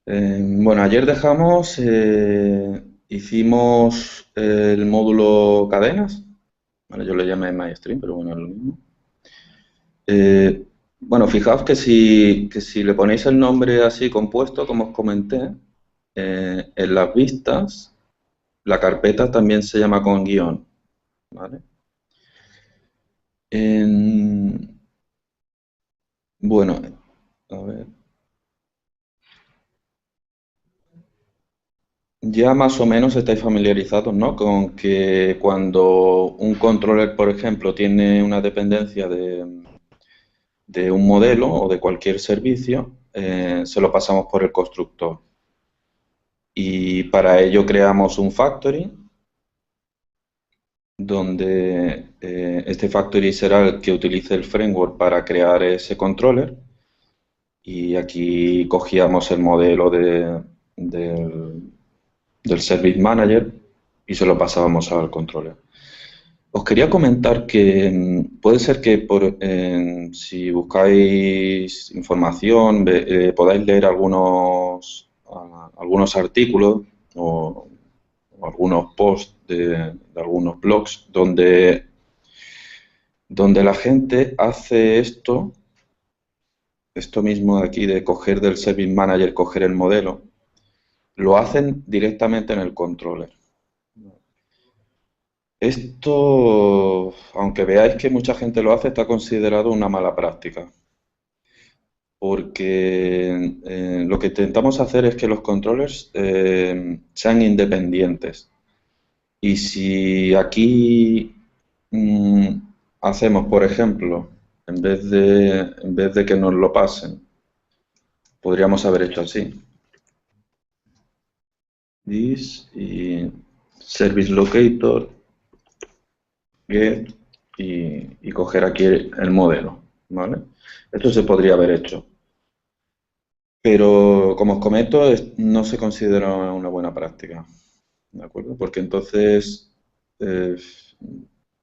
Bueno, ayer dejamos, hicimos el módulo cadenas, ¿vale? Yo le llamé MyStream, pero bueno, es lo mismo. Eh, bueno, fijaos que si le ponéis el nombre así compuesto, como os comenté, en las vistas, la carpeta también se llama con guión, ¿vale? En- bueno, a ver. Ya más o menos estáis familiarizados, ¿no? Con que cuando un controller, por ejemplo, tiene una dependencia de un modelo o de cualquier servicio, se lo pasamos por el constructor. Y para ello creamos un factory, donde este factory será el que utilice el framework para crear ese controller. Y aquí cogíamos el modelo del Service Manager y se lo pasábamos al controller. Os quería comentar que puede ser que si buscáis información podáis leer algunos artículos o, o algunos posts de algunos blogs donde la gente hace esto mismo de aquí de coger del Service Manager, coger el modelo, lo hacen directamente en el controller. Esto, aunque veáis que mucha gente lo hace, está considerado una mala práctica, porque lo que intentamos hacer es que los controllers sean independientes. Y si aquí mm, hacemos, por ejemplo, en vez de que nos lo pasen, podríamos haber hecho así. This y service locator, get y coger aquí el modelo, ¿vale? Esto se podría haber hecho. Pero como os comento, no se considera una buena práctica, ¿de acuerdo? Porque entonces, eh,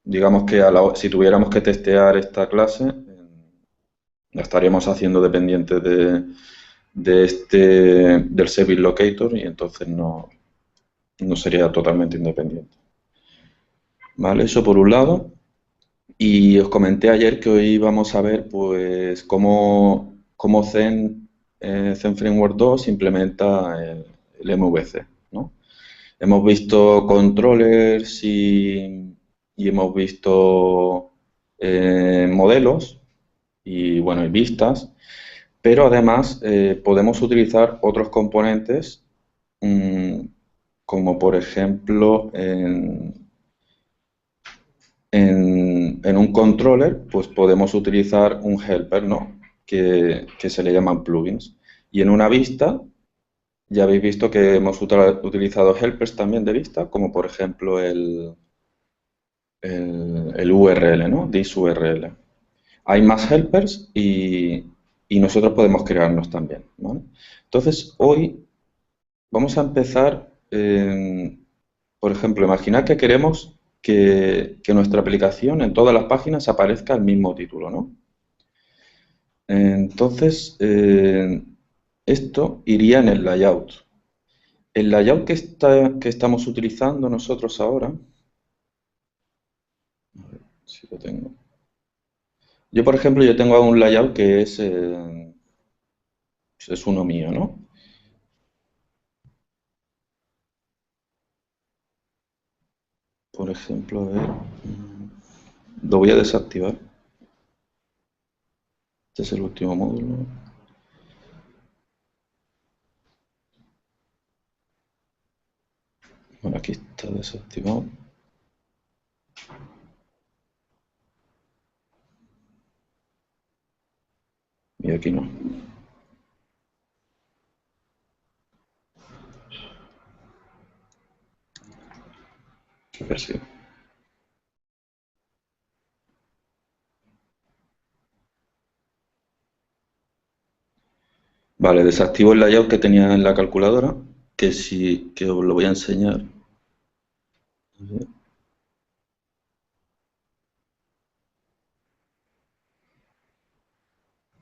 digamos que si tuviéramos que testear esta clase, la estaríamos haciendo dependiente del Service Locator y entonces no sería totalmente independiente. ¿Vale? Eso por un lado. Y os comenté ayer que hoy vamos a ver pues cómo Zen Framework 2 implementa el MVC, ¿no? Hemos visto controllers y hemos visto modelos y bueno, y vistas, pero además podemos utilizar otros componentes mm, como por ejemplo en un controller, pues podemos utilizar un helper, ¿no? Que se le llaman plugins. Y en una vista, ya habéis visto que hemos utilizado helpers también de vista, como por ejemplo el URL, ¿no? This URL. Hay más helpers y nosotros podemos crearnos también, ¿vale? Entonces, hoy vamos a empezar, por ejemplo, imaginad que queremos que nuestra aplicación en todas las páginas aparezca el mismo título, ¿no? Entonces, esto iría en el layout. El layout que estamos utilizando nosotros ahora, a ver si lo tengo. Yo, por ejemplo, yo tengo un layout que es uno mío, ¿no? Por ejemplo, a ver, lo voy a desactivar. Este es el último módulo. Bueno, aquí está desactivado. Y aquí no. A ver si. Vale, desactivo el layout que tenía en la calculadora, que os lo voy a enseñar. A ver.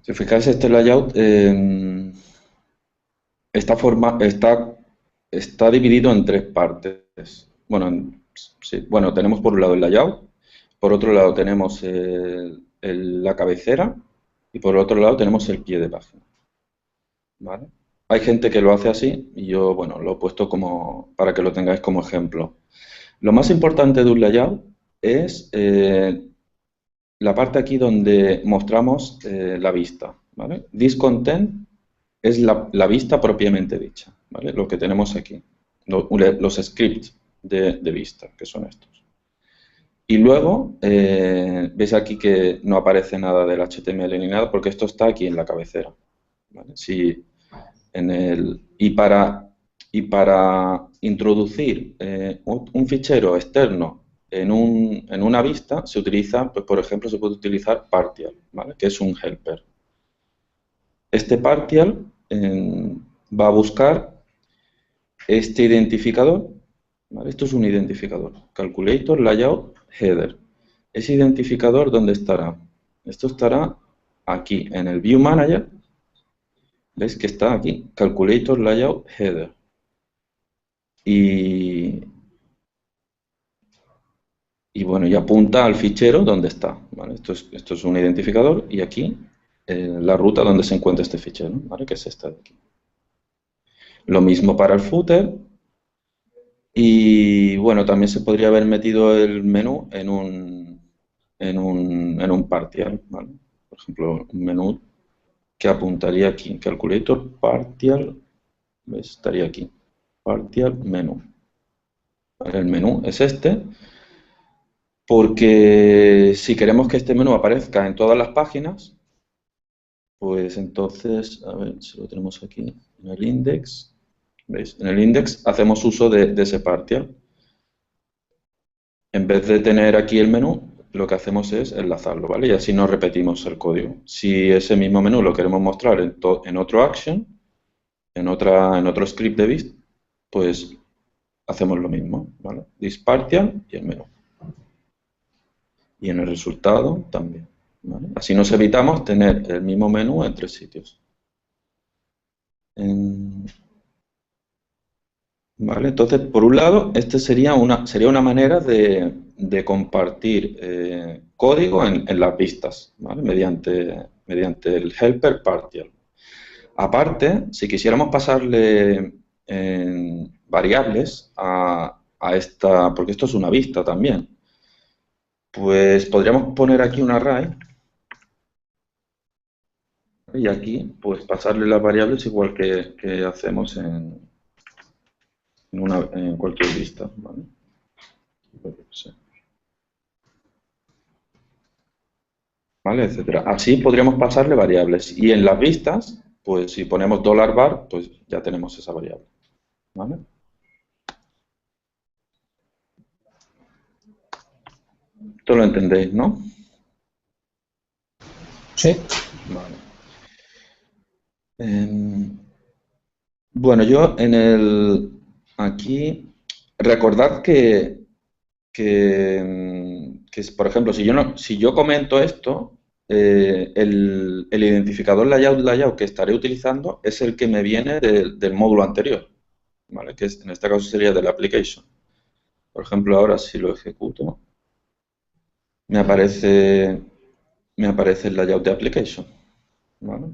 Si os fijáis, este layout, está dividido en tres partes. Bueno, sí, bueno, tenemos por un lado el layout, por otro lado tenemos la cabecera y por otro lado tenemos el pie de página. ¿Vale? Hay gente que lo hace así y yo, bueno, lo he puesto como para que lo tengáis como ejemplo. Lo más importante de un layout es la parte aquí donde mostramos la vista. ¿Vale? This content es la vista propiamente dicha, ¿vale? Lo que tenemos aquí, los scripts de vista, que son estos. Y luego, ves aquí que no aparece nada del HTML ni nada, porque esto está aquí en la cabecera. ¿Vale? Si y para introducir un fichero externo en una vista, se utiliza, pues, por ejemplo, se puede utilizar partial, ¿vale? Que es un helper. Este partial va a buscar este identificador, ¿vale? Esto es un identificador, calculator, layout, header. Ese identificador, ¿dónde estará? Esto estará aquí, en el View Manager. ¿Veis que está aquí? Calculator, layout, header. Y, y bueno, y apunta al fichero donde está, ¿vale? Esto es un identificador y aquí la ruta donde se encuentra este fichero, ¿vale? Que es esta de aquí. Lo mismo para el footer. Y bueno, también se podría haber metido el menú en un partial, ¿vale? Por ejemplo, un menú que apuntaría aquí, calculator partial, ¿ves? Estaría aquí, partial menú. ¿Vale? El menú es este, porque si queremos que este menú aparezca en todas las páginas, pues entonces, a ver si lo tenemos aquí, en el index, ¿veis? En el index hacemos uso de ese partial. En vez de tener aquí el menú, lo que hacemos es enlazarlo, ¿vale? Y así no repetimos el código. Si ese mismo menú lo queremos mostrar en otro action, en otro script de Vist, pues hacemos lo mismo, ¿vale? This partial y el menú. Y en el resultado también, ¿vale? Así nos evitamos tener el mismo menú en tres sitios. ¿Vale? Entonces, por un lado, este sería una manera de compartir código en las vistas, ¿vale? Mediante el helper partial. Aparte, si quisiéramos pasarle variables a esta, porque esto es una vista también, pues podríamos poner aquí un array, ¿vale? Y aquí pues pasarle las variables igual que hacemos en cualquier vista, ¿vale? ¿Vale? Etcétera. Así podríamos pasarle variables. Y en las vistas, pues si ponemos $var, pues ya tenemos esa variable. ¿Vale? Esto lo entendéis, ¿no? Sí. Vale. Bueno, yo aquí, recordad que, por ejemplo, si yo comento esto, el identificador layout que estaré utilizando es el que me viene del módulo anterior, ¿vale? Que en este caso sería del application. Por ejemplo, ahora si lo ejecuto, me aparece, me aparece el layout de application, ¿vale?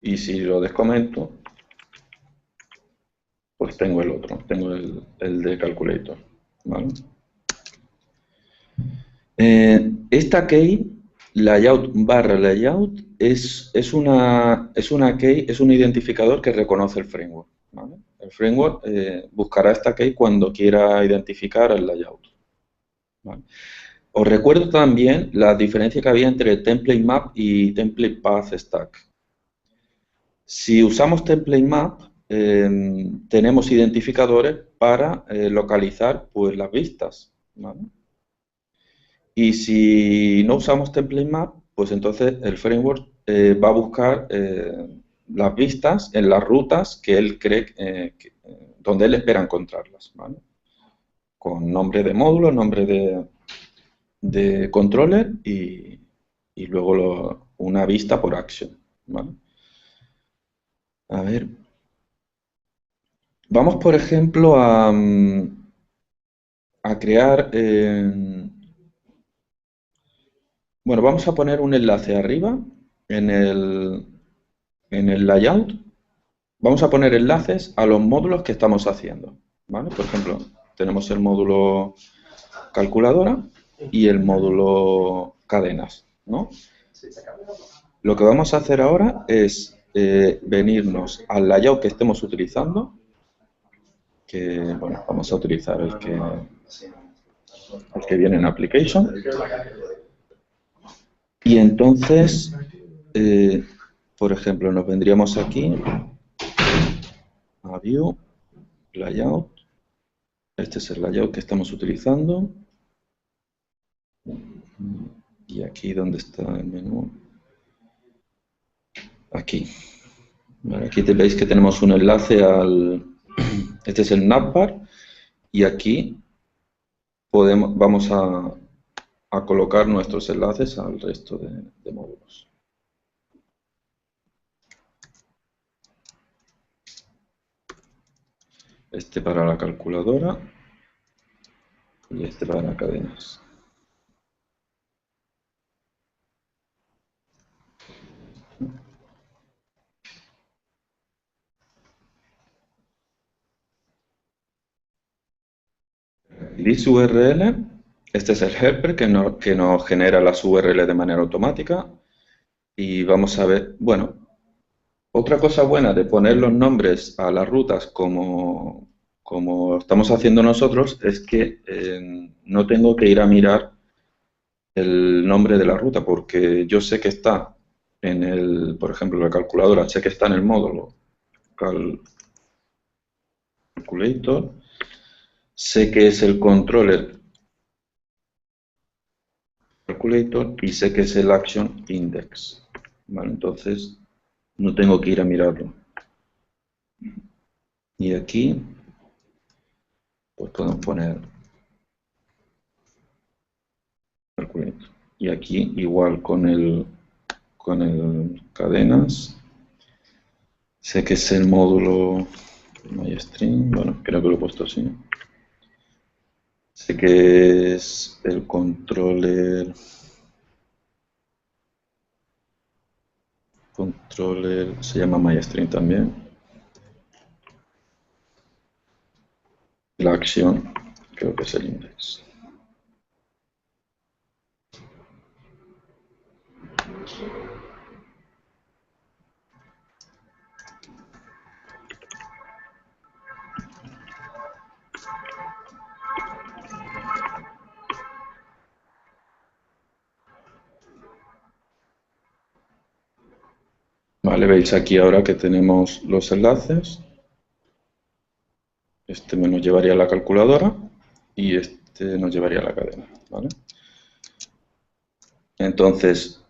Y si lo descomento, pues tengo el otro, tengo el de calculator, ¿vale? Esta key, layout barra layout, es una key, es un identificador que reconoce el framework, ¿vale? El framework buscará esta key cuando quiera identificar el layout, ¿vale? Os recuerdo también la diferencia que había entre template map y template path stack. Si usamos template map, tenemos identificadores para localizar pues, las vistas, ¿vale? Y si no usamos template map, pues entonces el framework va a buscar las vistas en las rutas que él cree donde él espera encontrarlas, ¿vale? Con nombre de módulo, nombre de controller y luego una vista por action, ¿vale? A ver, vamos por ejemplo a crear, bueno, vamos a poner un enlace arriba en en el layout. Vamos a poner enlaces a los módulos que estamos haciendo, ¿vale? Por ejemplo, tenemos el módulo calculadora y el módulo cadenas, ¿no? Lo que vamos a hacer ahora es venirnos al layout que estemos utilizando, que, bueno, vamos a utilizar el que viene en Application. Y entonces, por ejemplo, nos vendríamos aquí a View, Layout. Este es el layout que estamos utilizando. Y aquí, ¿dónde está el menú? Aquí. Vale, aquí veis que tenemos un enlace al... Este es el navbar. Y aquí vamos a colocar nuestros enlaces al resto de módulos. Este para la calculadora y este para cadenas. This URL, este es el helper que nos genera las URL de manera automática. Y vamos a ver, bueno, otra cosa buena de poner los nombres a las rutas como estamos haciendo nosotros es que no tengo que ir a mirar el nombre de la ruta porque yo sé que está en por ejemplo, la calculadora, sé que está en el módulo calculator, sé que es el controller calculator y sé que es el action index. Vale, entonces no tengo que ir a mirarlo. Y aquí pues podemos poner calculator. Y aquí igual con el cadenas, sé que es el módulo MyString, bueno, creo que lo he puesto así. Sé que es el controller se llama MyString también. La acción creo que es el index. Vale, veis aquí ahora que tenemos los enlaces. Este nos llevaría a la calculadora y este nos llevaría a la cadena, ¿vale? Entonces,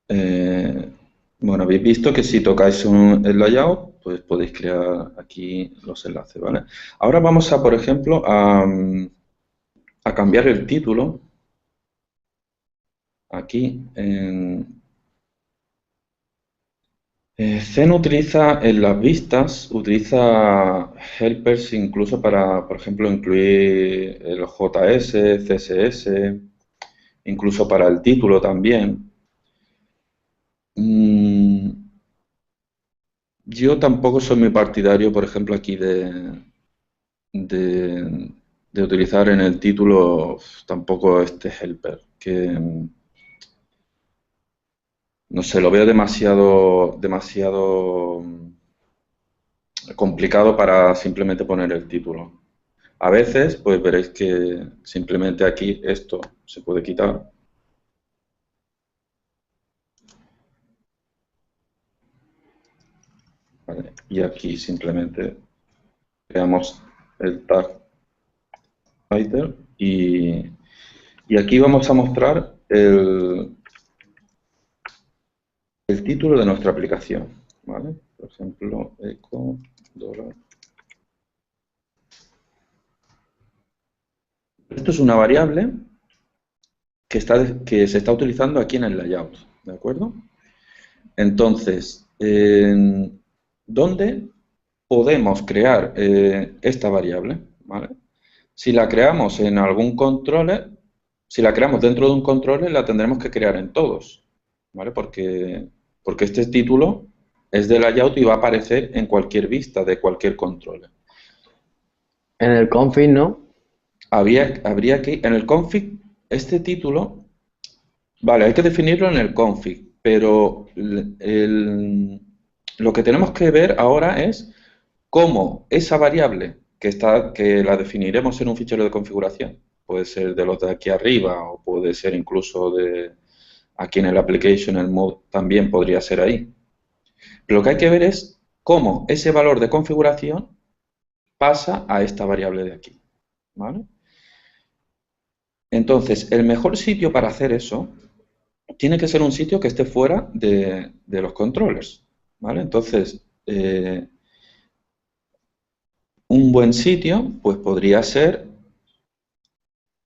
bueno, habéis visto que si tocáis el layout, pues podéis crear aquí los enlaces, ¿vale? Ahora vamos a, por ejemplo, a cambiar el título. Aquí en Zen utiliza en las vistas, utiliza helpers incluso para, por ejemplo, incluir el JS, CSS, incluso para el título también. Yo tampoco soy muy partidario, por ejemplo, aquí de, de utilizar en el título tampoco este helper, que no sé, lo veo demasiado complicado para simplemente poner el título. A veces, pues veréis que simplemente aquí esto se puede quitar. ¿Vale? Y aquí simplemente creamos el tag title y aquí vamos a mostrar el título de nuestra aplicación. ¿Vale? Por ejemplo, echo $. Esto es una variable que se está utilizando aquí en el layout. ¿De acuerdo? Entonces, dónde podemos crear esta variable, ¿vale? Si la creamos en algún controller, si la creamos dentro de un controller, la tendremos que crear en todos, ¿vale? Porque este título es de layout y va a aparecer en cualquier vista de cualquier controller. En el config, ¿no? Habría que, en el config, este título, vale, hay que definirlo en el config, pero lo que tenemos que ver ahora es cómo esa variable que la definiremos en un fichero de configuración, puede ser de los de aquí arriba o puede ser incluso de aquí en el application, el mode también podría ser ahí. Lo que hay que ver es cómo ese valor de configuración pasa a esta variable de aquí, ¿vale? Entonces, el mejor sitio para hacer eso tiene que ser un sitio que esté fuera de los controllers, ¿vale? Entonces, un buen sitio, pues podría ser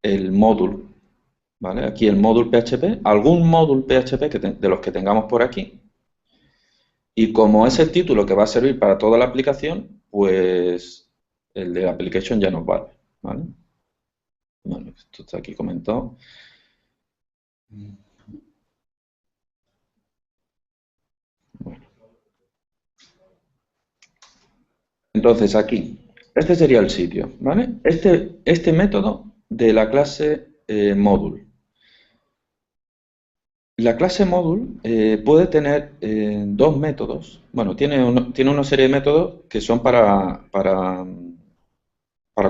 el módulo, ¿vale? Aquí el módulo PHP, algún módulo PHP de los que tengamos por aquí. Y como es el título que va a servir para toda la aplicación, pues el de application ya nos vale, ¿vale? Bueno, esto está aquí comentado. Bueno, entonces aquí, este sería el sitio, ¿vale? Este método de la clase module. La clase module puede tener dos métodos. Bueno, tiene una serie de métodos que son para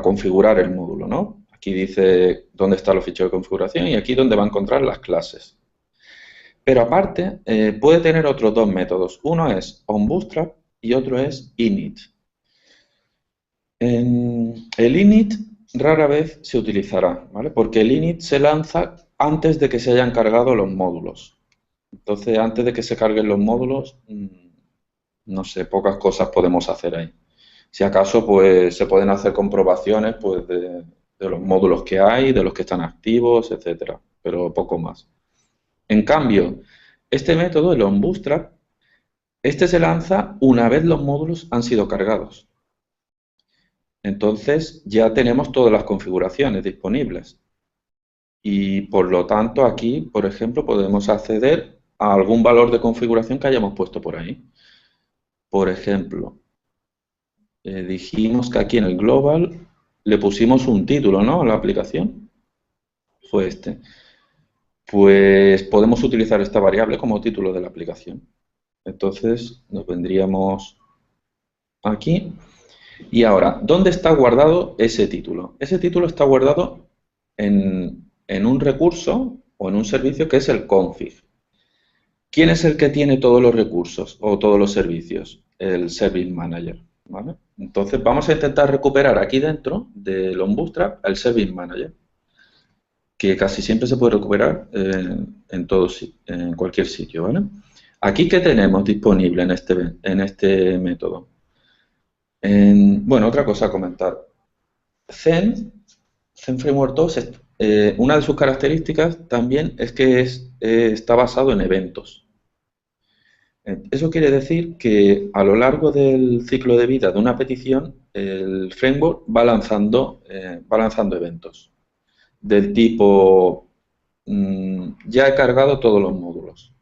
configurar el módulo, ¿no? Aquí dice dónde están los ficheros de configuración y aquí donde va a encontrar las clases. Pero aparte, puede tener otros dos métodos. Uno es onBootstrap y otro es init. El init rara vez se utilizará, ¿vale? Porque el init se lanza antes de que se hayan cargado los módulos. Entonces, antes de que se carguen los módulos, no sé, pocas cosas podemos hacer ahí. Si acaso, pues se pueden hacer comprobaciones pues, de los módulos que hay, de los que están activos, etcétera, pero poco más. En cambio, este método, el onBootstrap, este se lanza una vez los módulos han sido cargados. Entonces, ya tenemos todas las configuraciones disponibles. Y por lo tanto, aquí, por ejemplo, podemos acceder a algún valor de configuración que hayamos puesto por ahí. Por ejemplo, dijimos que aquí en el global le pusimos un título, ¿no? A la aplicación. Fue este. Pues podemos utilizar esta variable como título de la aplicación. Entonces nos vendríamos aquí. Y ahora, ¿dónde está guardado ese título? Ese título está guardado en un recurso o en un servicio que es el config. ¿Quién es el que tiene todos los recursos o todos los servicios? El Service Manager, ¿vale? Entonces vamos a intentar recuperar aquí dentro del onBootstrap el Service Manager, que casi siempre se puede recuperar en cualquier sitio, ¿vale? Aquí, ¿qué tenemos disponible en este método? Bueno, otra cosa a comentar. Zen Framework 2, una de sus características también es que está basado en eventos. Eso quiere decir que a lo largo del ciclo de vida de una petición, el framework va lanzando eventos del tipo, ya he cargado todos los módulos,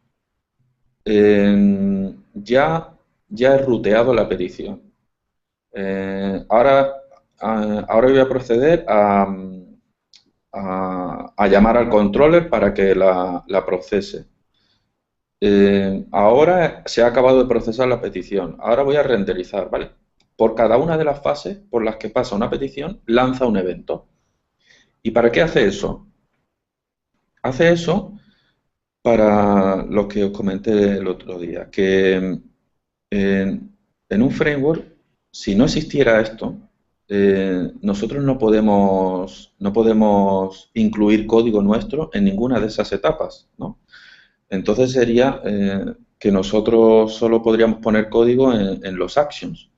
ya he ruteado la petición. Ahora voy a proceder a llamar al controller para que la procese. Ahora se ha acabado de procesar la petición. Ahora voy a renderizar, ¿vale? Por cada una de las fases por las que pasa una petición, lanza un evento. ¿Y para qué hace eso? Hace eso para lo que os comenté el otro día, que en un framework, si no existiera esto, nosotros no podemos incluir código nuestro en ninguna de esas etapas, ¿no? Entonces sería que nosotros solo podríamos poner código en los actions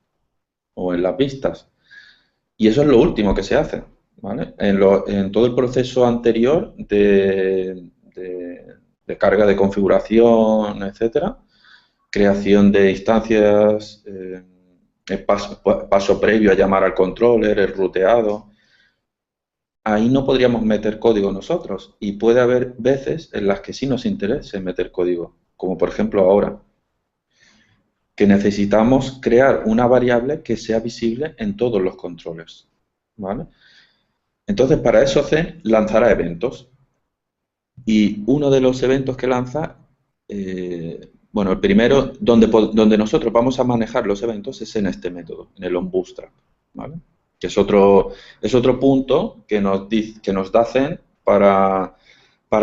o en las vistas. Y eso es lo último que se hace, ¿vale? En todo el proceso anterior de carga de configuración, etcétera, creación de instancias, el paso previo a llamar al controller, el ruteado. Ahí no podríamos meter código nosotros y puede haber veces en las que sí nos interese meter código, como por ejemplo ahora, que necesitamos crear una variable que sea visible en todos los controles, ¿vale? Entonces, para eso Zen lanzará eventos. Y uno de los eventos que lanza, bueno, el primero donde nosotros vamos a manejar los eventos es en este método, en el onBootstrap, ¿vale? Que es otro punto que nos da Zen para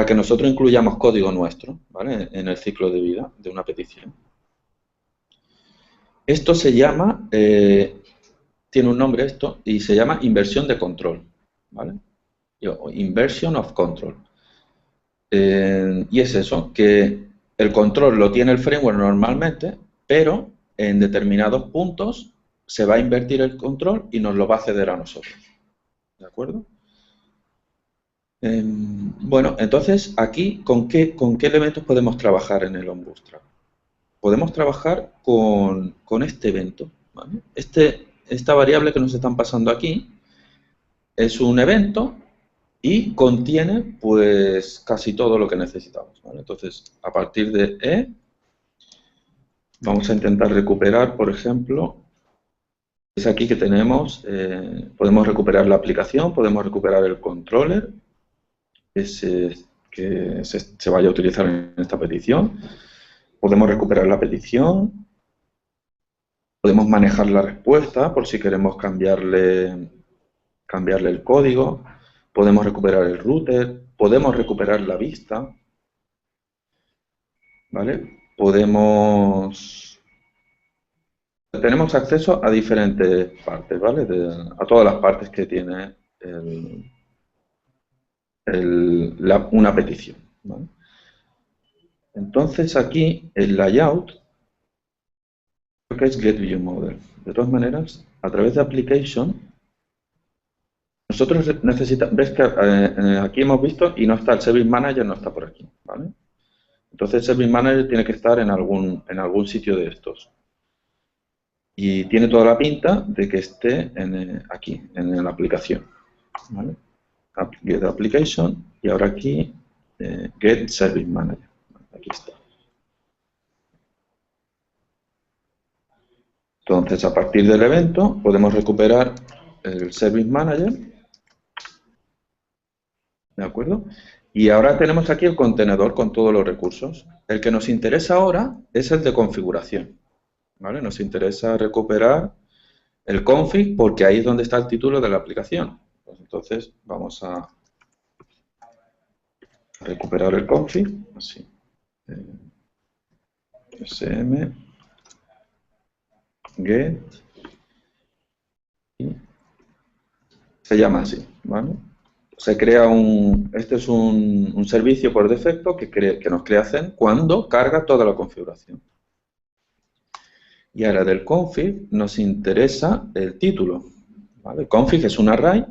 que nosotros incluyamos código nuestro, ¿vale? En el ciclo de vida de una petición. Esto se llama, tiene un nombre esto, y se llama inversión de control, ¿vale? O inversion of control. Y es eso, que el control lo tiene el framework normalmente, pero en determinados puntos se va a invertir el control y nos lo va a ceder a nosotros. ¿De acuerdo? Bueno, entonces aquí, con qué elementos podemos trabajar en el onBootstrap? Podemos trabajar con este evento, ¿vale? Esta variable que nos están pasando aquí es un evento y contiene pues casi todo lo que necesitamos, ¿vale? Entonces, a partir de vamos a intentar recuperar, por ejemplo, es aquí que tenemos, podemos recuperar la aplicación, podemos recuperar el controller que se vaya a utilizar en esta petición, podemos recuperar la petición, podemos manejar la respuesta por si queremos cambiarle el código, podemos recuperar el router, podemos recuperar la vista, ¿vale? Tenemos acceso a diferentes partes, ¿vale? A todas las partes que tiene una petición, ¿vale? Entonces aquí el layout creo que es getViewModel. De todas maneras, a través de application nosotros necesitamos, ves que aquí hemos visto y no está el Service Manager, no está por aquí, ¿vale? Entonces el Service Manager tiene que estar en algún sitio de estos. Y tiene toda la pinta de que esté aquí, en la aplicación, ¿vale? Get Application y ahora aquí Get Service Manager. Aquí está. Entonces, a partir del evento podemos recuperar el Service Manager, ¿de acuerdo? Y ahora tenemos aquí el contenedor con todos los recursos. El que nos interesa ahora es el de configuración, ¿vale? Nos interesa recuperar el config porque ahí es donde está el título de la aplicación. Pues entonces vamos a recuperar el config, así. sm get y se llama así, ¿vale? Se crea este es un servicio por defecto que nos crea Zen cuando carga toda la configuración. Y ahora del config nos interesa el título, ¿vale? El config es un array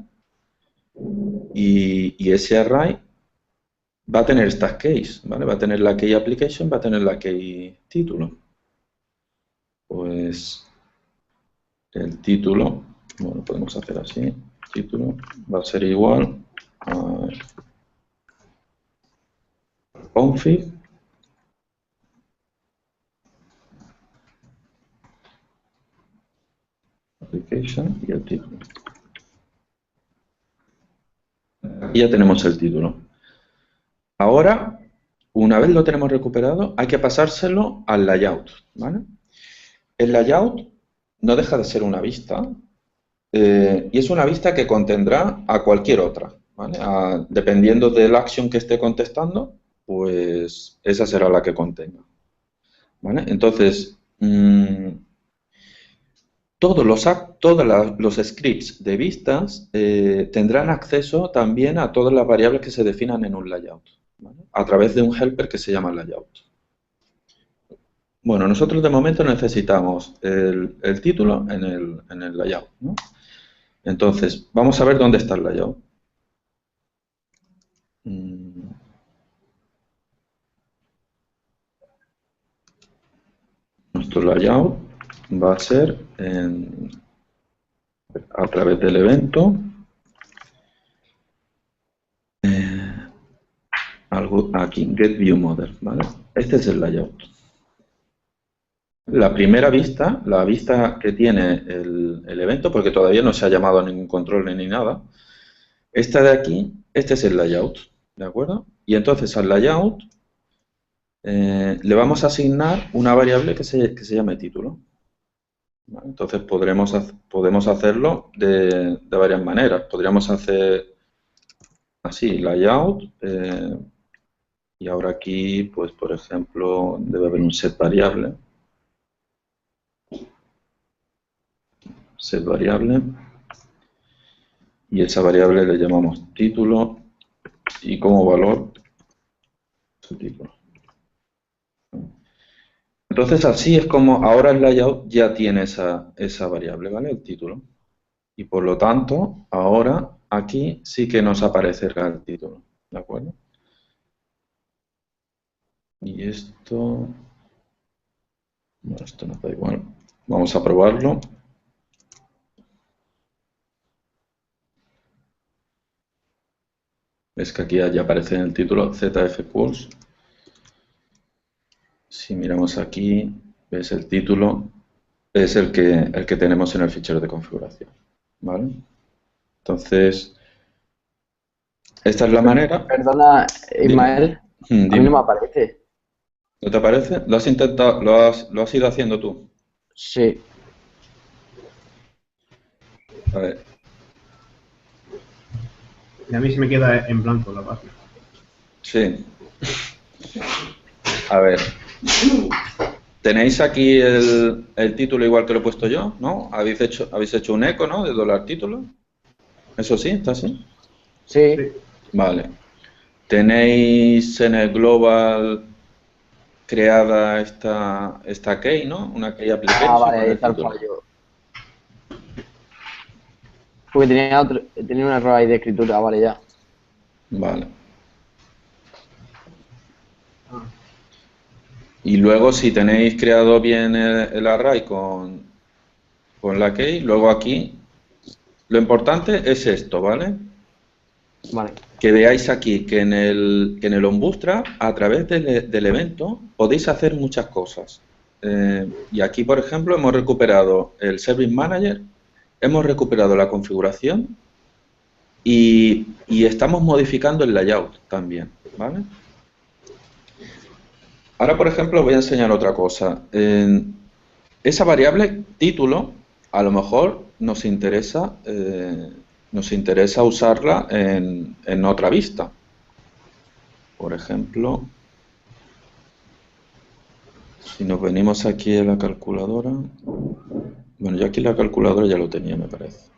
y ese array va a tener estas keys, ¿vale? Va a tener la key application, va a tener la key título. Pues el título, bueno, podemos hacer así, título va a ser igual a config application y el título. Y ya tenemos el título. Ahora, una vez lo tenemos recuperado, hay que pasárselo al layout, ¿vale? El layout no deja de ser una vista y es una vista que contendrá a cualquier otra, ¿vale? Dependiendo del action que esté contestando, pues esa será la que contenga, ¿vale? Entonces, todos los scripts de vistas tendrán acceso también a todas las variables que se definan en un layout, ¿vale? A través de un helper que se llama layout. Bueno, nosotros de momento necesitamos el título en el layout, ¿no? Entonces, vamos a ver dónde está el layout. nuestro layout va a ser a través del evento, algo aquí, getViewModel, ¿vale? Este es el layout. La primera vista, la vista que tiene el evento, porque todavía no se ha llamado a ningún control ni nada, esta de aquí, este es el layout, ¿de acuerdo? Y entonces al layout le vamos a asignar una variable que se llame título. ¿Vale? Entonces podemos hacerlo de varias maneras. Podríamos hacer así, layout, y ahora aquí, pues por ejemplo, debe haber un set variable. Set variable. Y esa variable le llamamos título y como valor su título. Entonces así es como ahora el layout ya tiene esa variable, ¿vale? El título. Y por lo tanto, ahora aquí sí que nos aparecerá el título, ¿de acuerdo? Y esto, bueno, esto nos da igual. Vamos a probarlo. Ves que aquí ya aparece en el título ZF Course. Si miramos aquí, ves el título, es el que tenemos en el fichero de configuración, ¿vale? Entonces, esta es la manera. Perdona, Dime. Ismael, a mí no Dime. me aparece. ¿No te aparece? ¿Lo has intentado, lo has ido haciendo tú? Sí, A ver, Y a mí se me queda en blanco la página. sí. A ver. Tenéis aquí el título igual que lo he puesto yo, ¿no? Habéis hecho un eco, ¿no? De dólar título. Eso sí, está así. sí. Sí. Vale. Tenéis en el global creada esta key, ¿no? Una key Ah, application vale, con ahí el está el título. fallo. Porque tenía un error ahí de escritura, vale, ya. Vale. Y luego si tenéis creado bien el array con la key, luego aquí, lo importante es esto, ¿vale? Vale. Que veáis aquí que en el onBootstrap, a través del evento, podéis hacer muchas cosas. Y aquí, por ejemplo, hemos recuperado el Service Manager, hemos recuperado la configuración y estamos modificando el layout también, ¿vale? Ahora, por ejemplo, voy a enseñar otra cosa. Esa variable título, a lo mejor nos interesa usarla en otra vista. Por ejemplo, si nos venimos aquí a la calculadora, bueno, yo aquí la calculadora ya lo tenía, me parece.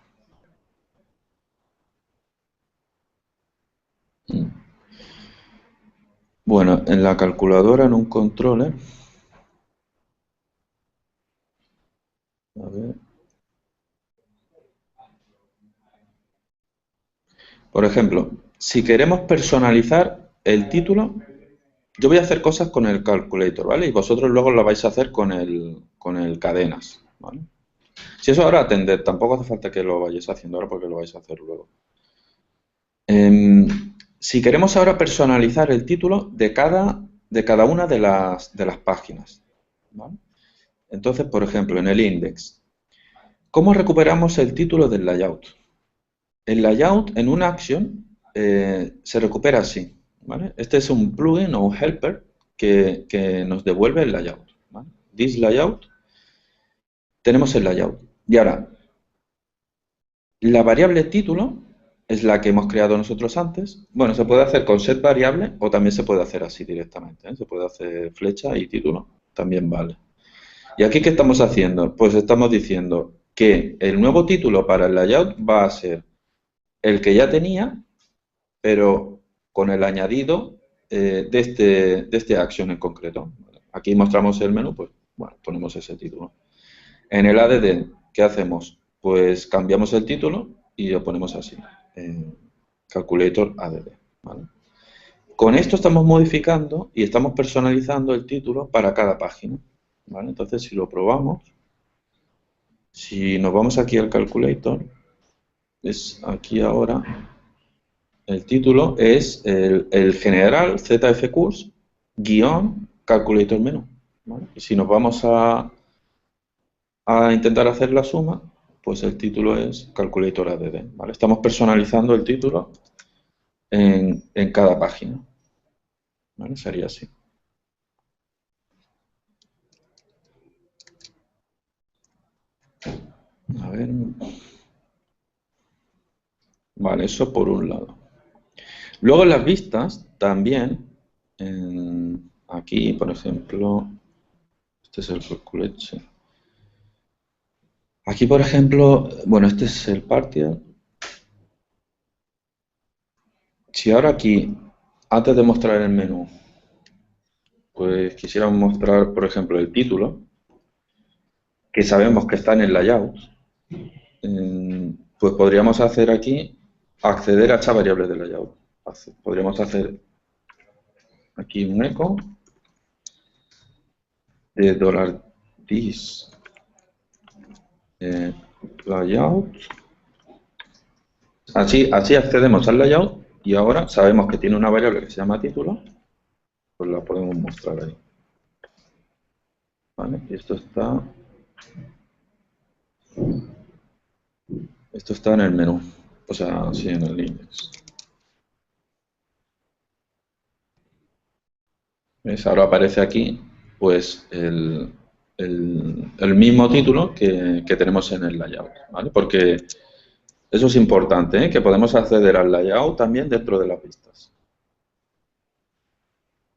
Bueno, en la calculadora, en un controller, a ver. Por ejemplo, si queremos personalizar el título, yo voy a hacer cosas con el calculator, ¿vale? Y vosotros luego lo vais a hacer con el cadenas, ¿vale? Si eso ahora atender, tampoco hace falta que lo vayáis haciendo ahora porque lo vais a hacer luego. Si queremos ahora personalizar el título de cada una de las páginas, ¿vale? Entonces, por ejemplo, en el index, ¿cómo recuperamos el título del layout? El layout en una action se recupera así, ¿vale? Este es un plugin o un helper que nos devuelve el layout, ¿vale? This layout, tenemos el layout. Y ahora, la variable título es la que hemos creado nosotros antes. Bueno, se puede hacer con set variable o también se puede hacer así directamente, ¿eh? Se puede hacer flecha y título, también vale. ¿Y aquí qué estamos haciendo? Pues estamos diciendo que el nuevo título para el layout va a ser el que ya tenía, pero con el añadido de este action en concreto. Aquí mostramos el menú, pues bueno, ponemos ese título. En el add, ¿qué hacemos? Pues cambiamos el título y lo ponemos así, calculator add, ¿vale? Con esto estamos modificando y estamos personalizando el título para cada página. ¿vale? Entonces, si lo probamos, si nos vamos aquí al calculator, es aquí ahora, el título es el general ZF Course guión calculator menú, ¿vale? Y si nos vamos a intentar hacer la suma, pues el título es calculator ADD, ¿vale? Estamos personalizando el título en cada página, ¿vale? Sería así. A ver. Vale, eso por un lado. Luego en las vistas también, aquí, por ejemplo, este es el calculate. Aquí, por ejemplo, bueno, este es el partial. Si ahora aquí, antes de mostrar el menú, pues quisiéramos mostrar, por ejemplo, el título, que sabemos que está en el layout, pues podríamos hacer aquí, acceder a esta variable de layout. Podríamos hacer aquí un echo de $this layout. Así accedemos al layout y ahora sabemos que tiene una variable que se llama título, pues la podemos mostrar ahí. ¿Vale? Y esto está en el menú, o sea, sí, en el index. ¿Ves? Ahora aparece aquí, pues, el mismo título que tenemos en el layout, ¿vale? Porque eso es importante, ¿eh? Que podemos acceder al layout también dentro de las vistas.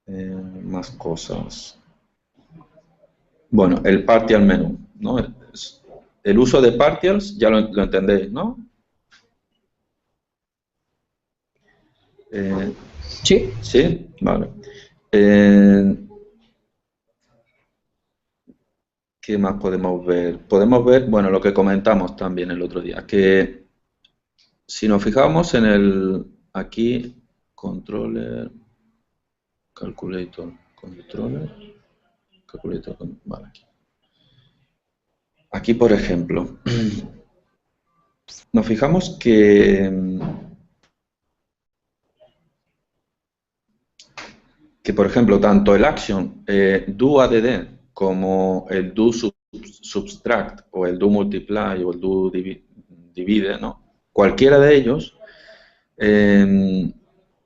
Más cosas. Bueno, el partial menú, ¿no? El uso de partials, ya lo entendéis, ¿no? Sí. Sí, vale. ¿Qué más podemos ver? Podemos ver, bueno, lo que comentamos también el otro día, que si nos fijamos en aquí, controller, calculator, vale, aquí. Aquí, por ejemplo, nos fijamos que por ejemplo, tanto el action do add como el do subtract o el do multiply o el do divide, ¿no? Cualquiera de ellos,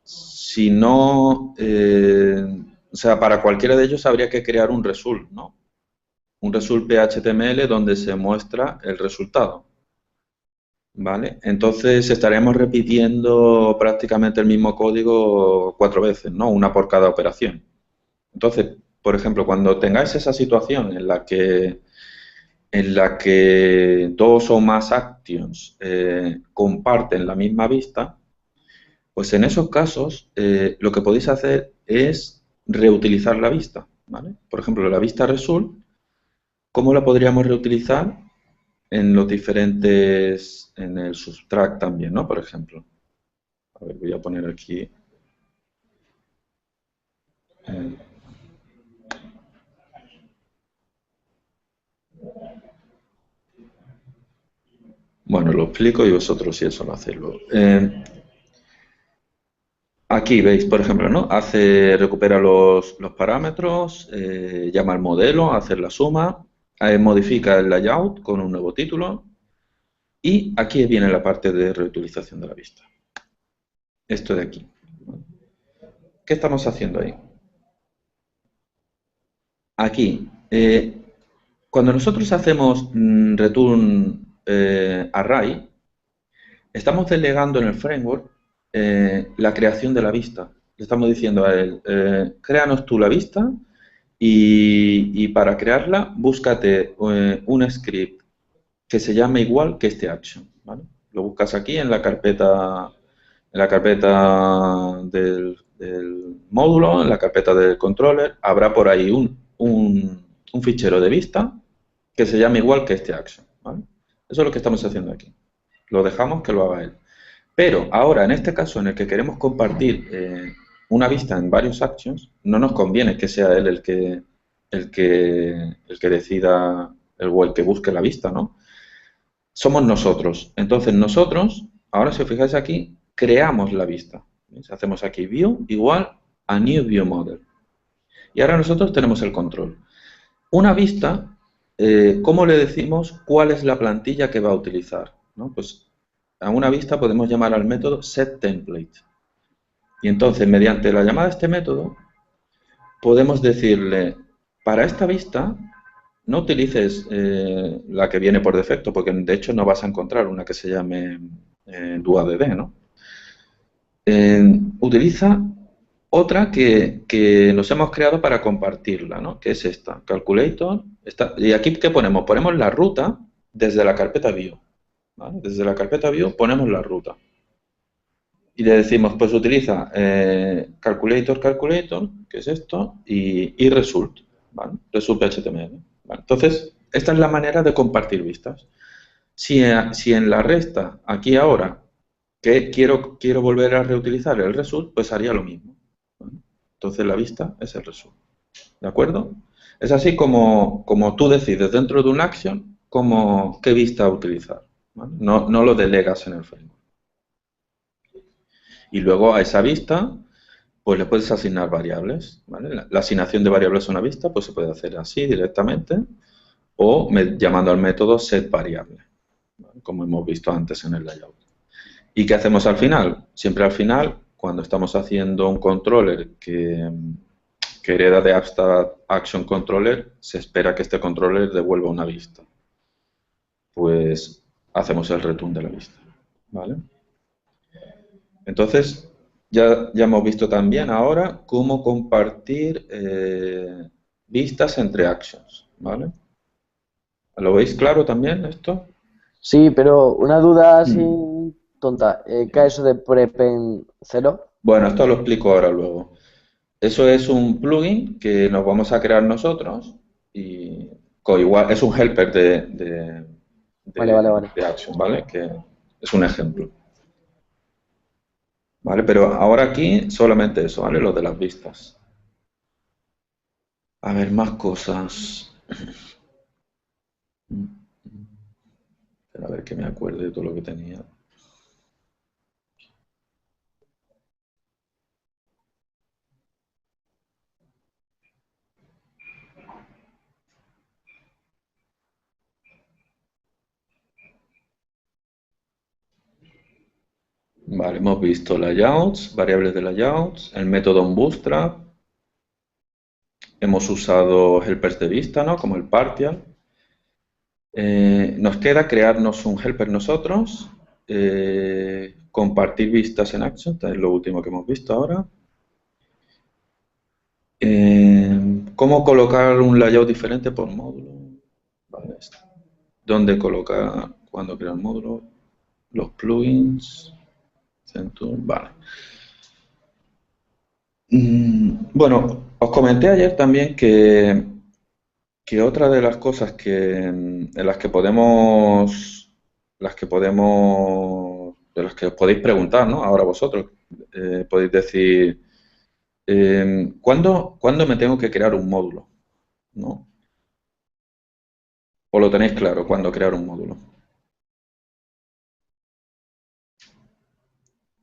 si no, o sea, para cualquiera de ellos habría que crear un result, ¿no? Un result PHTML donde se muestra el resultado. ¿Vale? Entonces estaremos repitiendo prácticamente el mismo código 4 veces, ¿no? Una por cada operación. Entonces, por ejemplo, cuando tengáis esa situación en la que dos o más actions comparten la misma vista, pues en esos casos lo que podéis hacer es reutilizar la vista, ¿vale? Por ejemplo, la vista result, ¿cómo la podríamos reutilizar? En los diferentes, en el subtract también, ¿no? Por ejemplo. A ver, voy a poner aquí. Bueno, lo explico y vosotros si eso lo hacéis luego. Aquí veis, por ejemplo, ¿no? Recupera los parámetros, llama al modelo, hace la suma, modifica el layout con un nuevo título y aquí viene la parte de reutilización de la vista. Esto de aquí. ¿Qué estamos haciendo ahí? Aquí, cuando nosotros hacemos return array, estamos delegando en el framework la creación de la vista. Le estamos diciendo a él, créanos tú la vista y para crearla, búscate un script que se llame igual que este action, ¿vale? Lo buscas aquí en la carpeta del módulo, en la carpeta del controller, habrá por ahí un fichero de vista que se llame igual que este action, ¿vale? Eso es lo que estamos haciendo aquí. Lo dejamos que lo haga él. Pero ahora, en este caso en el que queremos compartir una vista en varios actions, no nos conviene que sea él el que decida o el que busque la vista, ¿no? Somos nosotros. Entonces nosotros, ahora si os fijáis aquí, creamos la vista. ¿Veis? Hacemos aquí view igual a new view model. Y ahora nosotros tenemos el control. Una vista, ¿cómo le decimos cuál es la plantilla que va a utilizar? ¿No? Pues a una vista podemos llamar al método setTemplate. Y entonces, mediante la llamada a este método, podemos decirle, para esta vista, no utilices la que viene por defecto, porque de hecho no vas a encontrar una que se llame DuaDD, ¿no? Utiliza otra que nos hemos creado para compartirla, ¿no? Que es esta, Calculator. Y aquí, ¿qué ponemos? Ponemos la ruta desde la carpeta View, ¿vale? Desde la carpeta View ponemos la ruta. Y le decimos, pues utiliza Calculator, que es esto, y Result, ¿vale? Result HTML. ¿Vale? Entonces, esta es la manera de compartir vistas. Si en la resta, aquí ahora, que quiero volver a reutilizar el result, pues haría lo mismo. ¿Vale? Entonces la vista es el result. ¿De acuerdo? Es así como tú decides dentro de un action qué vista utilizar. ¿Vale? No lo delegas en el framework. Y luego a esa vista, pues le puedes asignar variables. ¿Vale? La asignación de variables a una vista pues se puede hacer así directamente o llamando al método setVariable, ¿vale? Como hemos visto antes en el layout. ¿Y qué hacemos al final? Siempre al final, cuando estamos haciendo un controller que hereda de Abstract Action Controller, se espera que este controller devuelva una vista. Pues hacemos el return de la vista. ¿Vale? Entonces, ya hemos visto también ahora cómo compartir vistas entre actions. ¿Vale? ¿Lo veis claro también esto? Sí, pero una duda así tonta. ¿Qué es eso de prepend 0? Bueno, esto lo explico ahora luego. Eso es un plugin que nos vamos a crear nosotros y igual es un helper Vale. de Action, ¿vale? Que es un ejemplo. ¿Vale? Pero ahora aquí solamente eso, ¿vale? Lo de las vistas. A ver, más cosas. Espera, a ver que me acuerde de todo lo que tenía. Vale, hemos visto layouts, variables de layouts, el método Bootstrap. Hemos usado helpers de vista, ¿no? Como el partial. Nos queda crearnos un helper nosotros, compartir vistas en Action, es lo último que hemos visto ahora. ¿Cómo colocar un layout diferente por módulo? Vale, ¿dónde colocar cuando crea el módulo? Los plugins, Centur, vale. Bueno, os comenté ayer también que otra de las cosas en las que podemos, de las que os podéis preguntar, ¿no? Ahora vosotros podéis decir, ¿cuándo me tengo que crear un módulo? ¿No? ¿O lo tenéis claro, cuándo crear un módulo?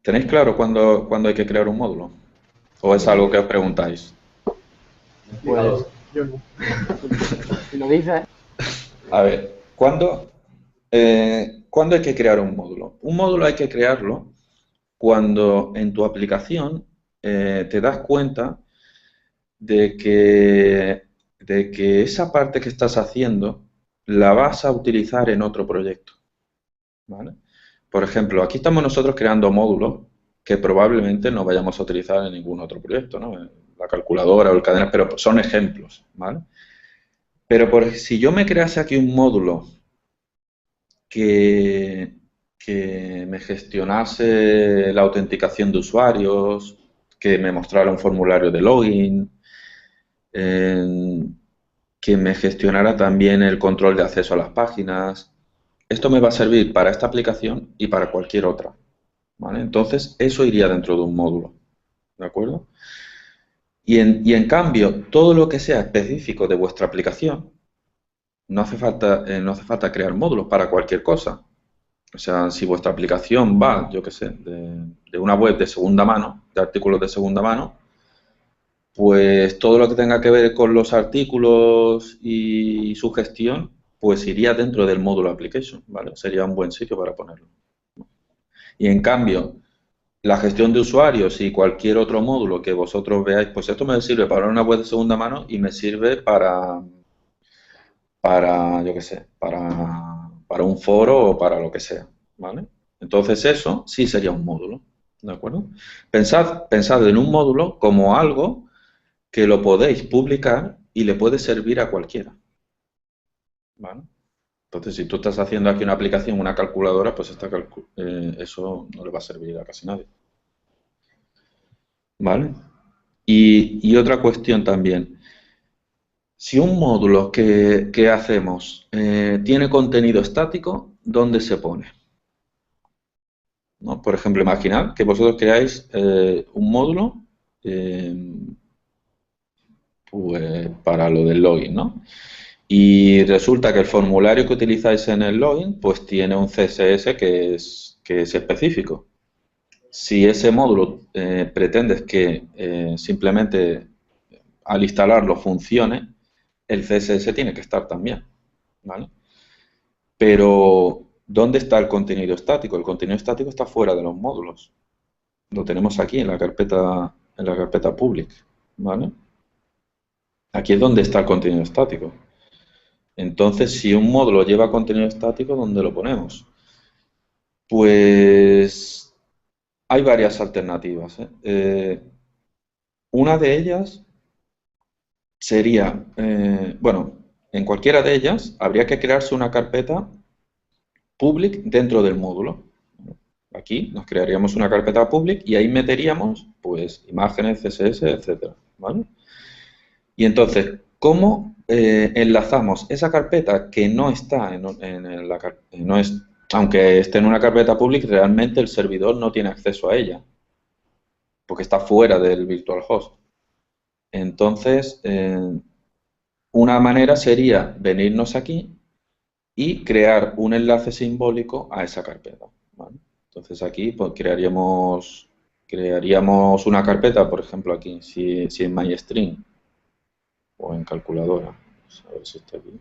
¿Tenéis claro cuándo hay que crear un módulo? ¿O es algo que os preguntáis? Pues, Yo no. si lo dices. A ver, ¿cuándo hay que crear un módulo? Un módulo hay que crearlo cuando en tu aplicación te das cuenta de que esa parte que estás haciendo la vas a utilizar en otro proyecto. ¿Vale? Por ejemplo, aquí estamos nosotros creando módulos que probablemente no vayamos a utilizar en ningún otro proyecto, ¿no? La calculadora o el cadena, pero son ejemplos, ¿vale? Pero si yo me crease aquí un módulo que me gestionase la autenticación de usuarios, que me mostrara un formulario de login, que me gestionara también el control de acceso a las páginas. Esto me va a servir para esta aplicación y para cualquier otra. ¿Vale? Entonces, eso iría dentro de un módulo. ¿De acuerdo? Y en cambio, todo lo que sea específico de vuestra aplicación, no hace falta crear módulos para cualquier cosa. O sea, si vuestra aplicación va, yo qué sé, de una web de segunda mano, de artículos de segunda mano, pues todo lo que tenga que ver con los artículos y su gestión, pues iría dentro del módulo application, ¿vale? Sería un buen sitio para ponerlo. Y en cambio, la gestión de usuarios y cualquier otro módulo que vosotros veáis, pues esto me sirve para una web de segunda mano y me sirve para yo qué sé, para un foro o para lo que sea, ¿vale? Entonces eso sí sería un módulo, ¿de acuerdo? Pensad en un módulo como algo que lo podéis publicar y le puede servir a cualquiera, ¿vale? Entonces, si tú estás haciendo aquí una aplicación, una calculadora, pues eso no le va a servir a casi nadie, ¿vale? Y otra cuestión también. Si un módulo que hacemos tiene contenido estático, ¿dónde se pone? ¿No? Por ejemplo, imaginad que vosotros creáis un módulo eh, pues, para lo del login, ¿no? Y resulta que el formulario que utilizáis en el login pues tiene un CSS que es específico. Si ese módulo pretendes que simplemente al instalarlo funcione, el CSS tiene que estar también, ¿vale? Pero, ¿dónde está el contenido estático? El contenido estático está fuera de los módulos. Lo tenemos aquí en la carpeta public, ¿vale? Aquí es donde está el contenido estático. Entonces, si un módulo lleva contenido estático, ¿dónde lo ponemos? Pues hay varias alternativas, ¿eh? Una de ellas sería, bueno, en cualquiera de ellas habría que crearse una carpeta public dentro del módulo. Aquí nos crearíamos una carpeta public y ahí meteríamos pues imágenes, CSS, etcétera, ¿vale? Y entonces, ¿cómo enlazamos esa carpeta que no está no es, aunque esté en una carpeta public, realmente el servidor no tiene acceso a ella, porque está fuera del virtual host? Entonces, una manera sería venirnos aquí y crear un enlace simbólico a esa carpeta, ¿vale? Entonces aquí pues, crearíamos una carpeta, por ejemplo aquí, si en MyString o en calculadora. Vamos a ver si está aquí.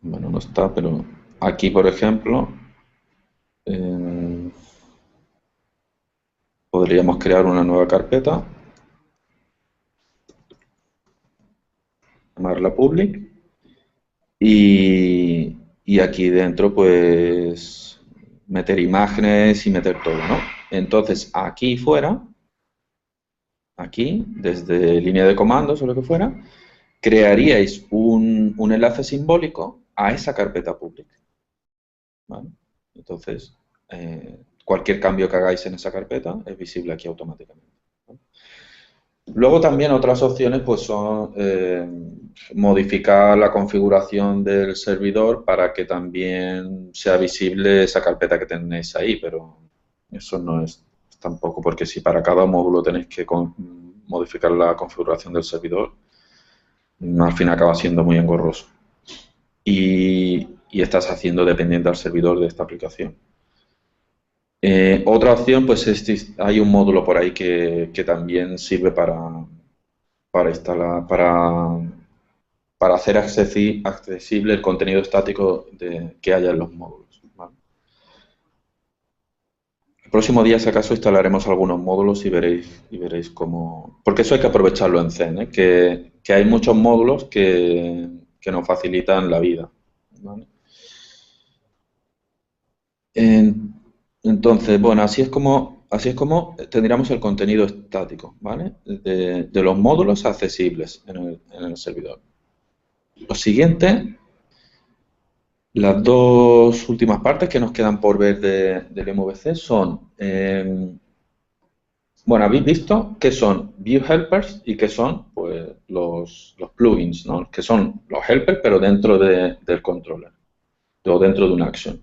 Bueno, no está, pero aquí, por ejemplo, eh, podríamos crear una nueva carpeta, llamarla public, y aquí dentro, pues, meter imágenes y meter todo, ¿no? Entonces, aquí fuera, aquí, desde línea de comandos o lo que fuera, crearíais un enlace simbólico a esa carpeta pública, ¿vale? Entonces, cualquier cambio que hagáis en esa carpeta es visible aquí automáticamente, ¿vale? Luego también otras opciones pues son modificar la configuración del servidor para que también sea visible esa carpeta que tenéis ahí, pero eso no es tampoco, porque si para cada módulo tenéis que modificar la configuración del servidor, al fin acaba siendo muy engorroso. Y estás haciendo dependiente al servidor de esta aplicación. Otra opción, pues hay un módulo por ahí que también sirve para instalar, para hacer accesible el contenido estático que haya en los módulos, ¿vale? El próximo día, si acaso, instalaremos algunos módulos y veréis cómo. Porque eso hay que aprovecharlo en Zen, ¿eh? Que hay muchos módulos que nos facilitan la vida, ¿vale? Entonces, bueno, así es como tendríamos el contenido estático, ¿vale? De los módulos accesibles en el servidor. Lo siguiente, las dos últimas partes que nos quedan por ver del MVC son, bueno, habéis visto qué son view helpers y qué son pues, los plugins, ¿no? Que son los helpers pero dentro del controller. o dentro de una action.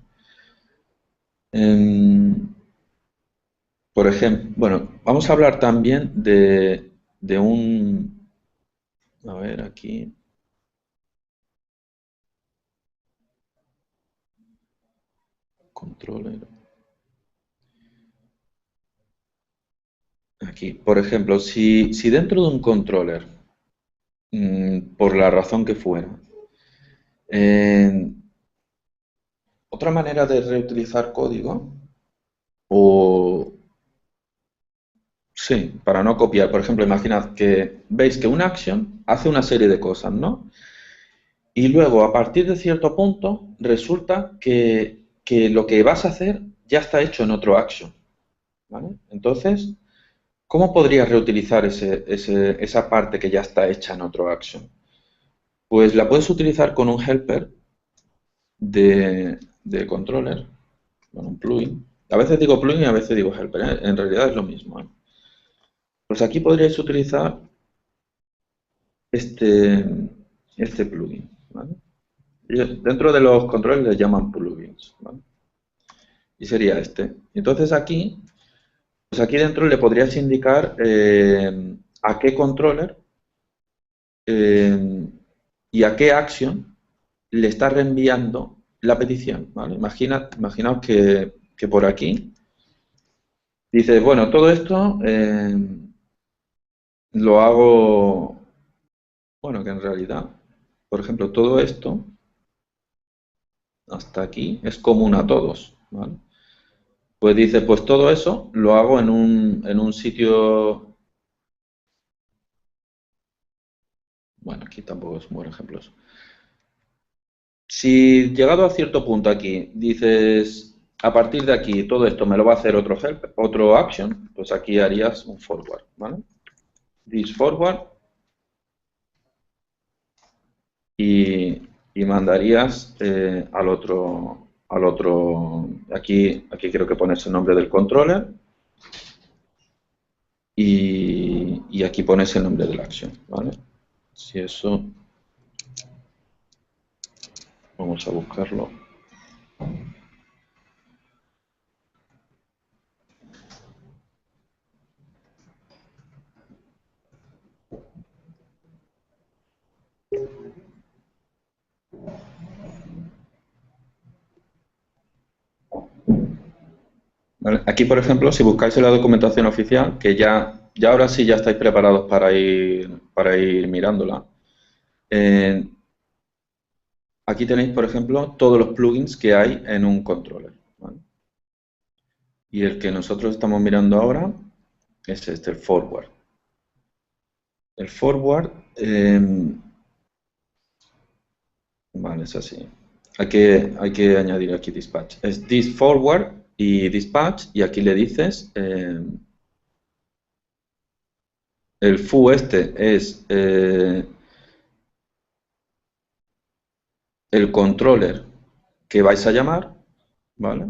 Por ejemplo, bueno, vamos a hablar también de un, a ver, aquí, controller. Aquí, por ejemplo, si dentro de un controller, por la razón que fuera, eh, otra manera de reutilizar código, o sí, para no copiar, por ejemplo, imaginad que veis que una action hace una serie de cosas, ¿no? Y luego, a partir de cierto punto, resulta que lo que vas a hacer ya está hecho en otro action, ¿vale? Entonces, ¿cómo podrías reutilizar esa parte que ya está hecha en otro action? Pues la puedes utilizar con un helper de controller, con un plugin. A veces digo plugin y a veces digo helper, ¿eh? En realidad es lo mismo, ¿eh? Pues aquí podríais utilizar este, este plugin, ¿vale? Dentro de los controles les llaman plugins, ¿vale? Y sería este. Entonces aquí, pues aquí dentro le podrías indicar a qué controller eh, y a qué action le está reenviando la petición, ¿vale? Imaginaos que por aquí dices, bueno, todo esto lo hago, bueno, que en realidad, por ejemplo, todo esto hasta aquí es común a todos, ¿vale? Pues dice, pues todo eso lo hago en un sitio, bueno, aquí tampoco es un buen ejemplo eso. Si llegado a cierto punto aquí dices, a partir de aquí todo esto me lo va a hacer otro help, otro action, pues aquí harías un forward, ¿vale? This forward y, y mandarías al otro, aquí creo que pones el nombre del controller y aquí pones el nombre de la acción, ¿vale? Si eso, vamos a buscarlo. ¿Vale? Aquí, por ejemplo, si buscáis en la documentación oficial, que ya ahora sí ya estáis preparados para ir mirándola, eh, aquí tenéis, por ejemplo, todos los plugins que hay en un controller, ¿vale? Y el que nosotros estamos mirando ahora es este, el forward. El forward, vale, es así. Hay que añadir aquí dispatch. Es this forward y dispatch, y aquí le dices, el foo este es el controller que vais a llamar, ¿vale?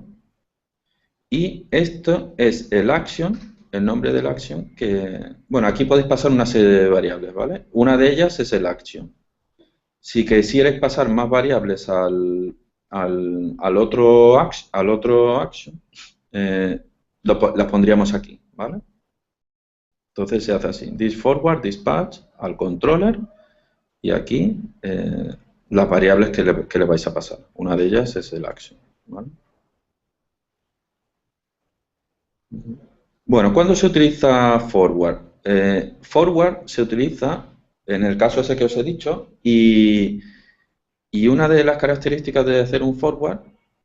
Y esto es el action, el nombre del action, que, bueno, aquí podéis pasar una serie de variables, ¿vale? Una de ellas es el action. Si quisierais pasar más variables al otro action, las pondríamos aquí, ¿vale? Entonces se hace así, this forward, dispatch al controller y aquí las variables que le vais a pasar. Una de ellas es el action, ¿vale? Bueno, ¿cuándo se utiliza forward? Forward se utiliza en el caso ese que os he dicho y una de las características de hacer un forward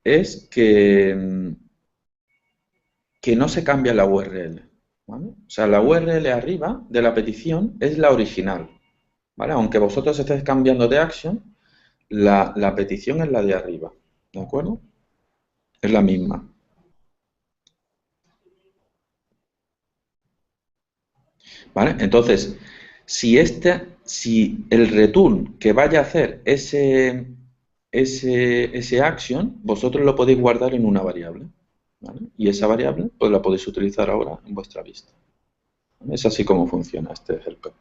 es que no se cambia la URL, ¿vale? O sea, la URL arriba de la petición es la original, ¿vale? Aunque vosotros estéis cambiando de action, la petición es la de arriba, ¿de acuerdo? Es la misma. ¿Vale? Entonces, si el return que vaya a hacer ese action, vosotros lo podéis guardar en una variable, ¿vale? Y esa variable pues la podéis utilizar ahora en vuestra vista, ¿vale? Es así como funciona este helper.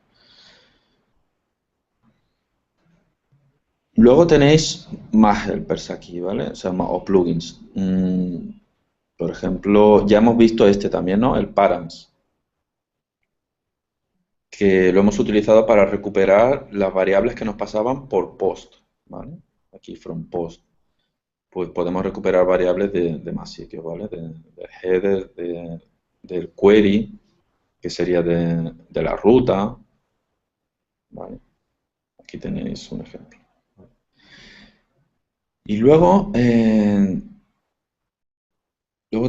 Luego tenéis más helpers aquí, ¿vale? O sea, o plugins. Por ejemplo, ya hemos visto este también, ¿no? El params, que lo hemos utilizado para recuperar las variables que nos pasaban por post, ¿vale? Aquí from post. Pues podemos recuperar variables de más sitios, ¿vale? De header, del query, que sería de la ruta, ¿vale? Aquí tenéis un ejemplo. Y luego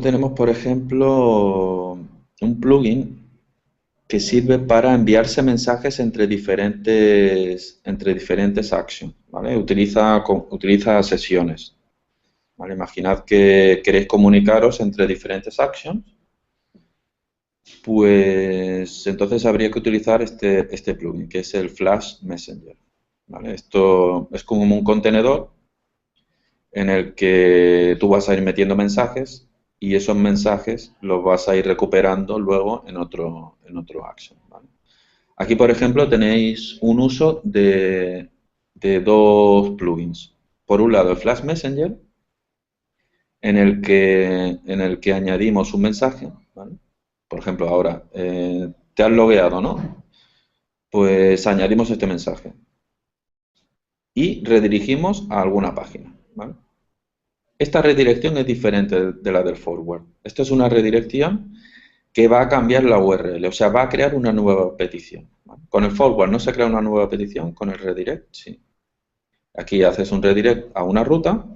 tenemos, por ejemplo, un plugin que sirve para enviarse mensajes entre diferentes actions, ¿vale? Utiliza sesiones, ¿vale? Imaginad que queréis comunicaros entre diferentes actions, pues entonces habría que utilizar este plugin, que es el Flash Messenger, ¿vale? Esto es como un contenedor en el que tú vas a ir metiendo mensajes y esos mensajes los vas a ir recuperando luego en otro action, ¿vale? Aquí, por ejemplo, tenéis un uso de dos plugins. Por un lado, el Flash Messenger, en el que añadimos un mensaje, ¿vale? Por ejemplo, ahora, te has logueado, ¿no? Pues añadimos este mensaje y redirigimos a alguna página, ¿vale? Esta redirección es diferente de la del forward. Esta es una redirección que va a cambiar la URL, o sea, va a crear una nueva petición, ¿vale? Con el forward no se crea una nueva petición, con el redirect sí. Aquí haces un redirect a una ruta,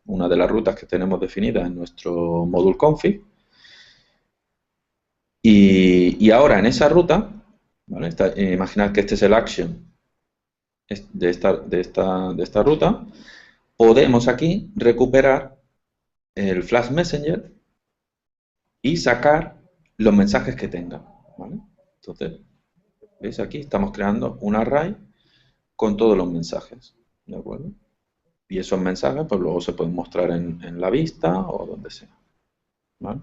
una de las rutas que tenemos definida en nuestro module config, y ahora en esa ruta, ¿vale? Imaginad que este es el action de esta ruta, podemos aquí recuperar el Flash Messenger y sacar los mensajes que tenga, ¿vale? Entonces, ¿veis? Aquí estamos creando un array con todos los mensajes, ¿de acuerdo? Y esos mensajes pues luego se pueden mostrar en la vista o donde sea, ¿vale?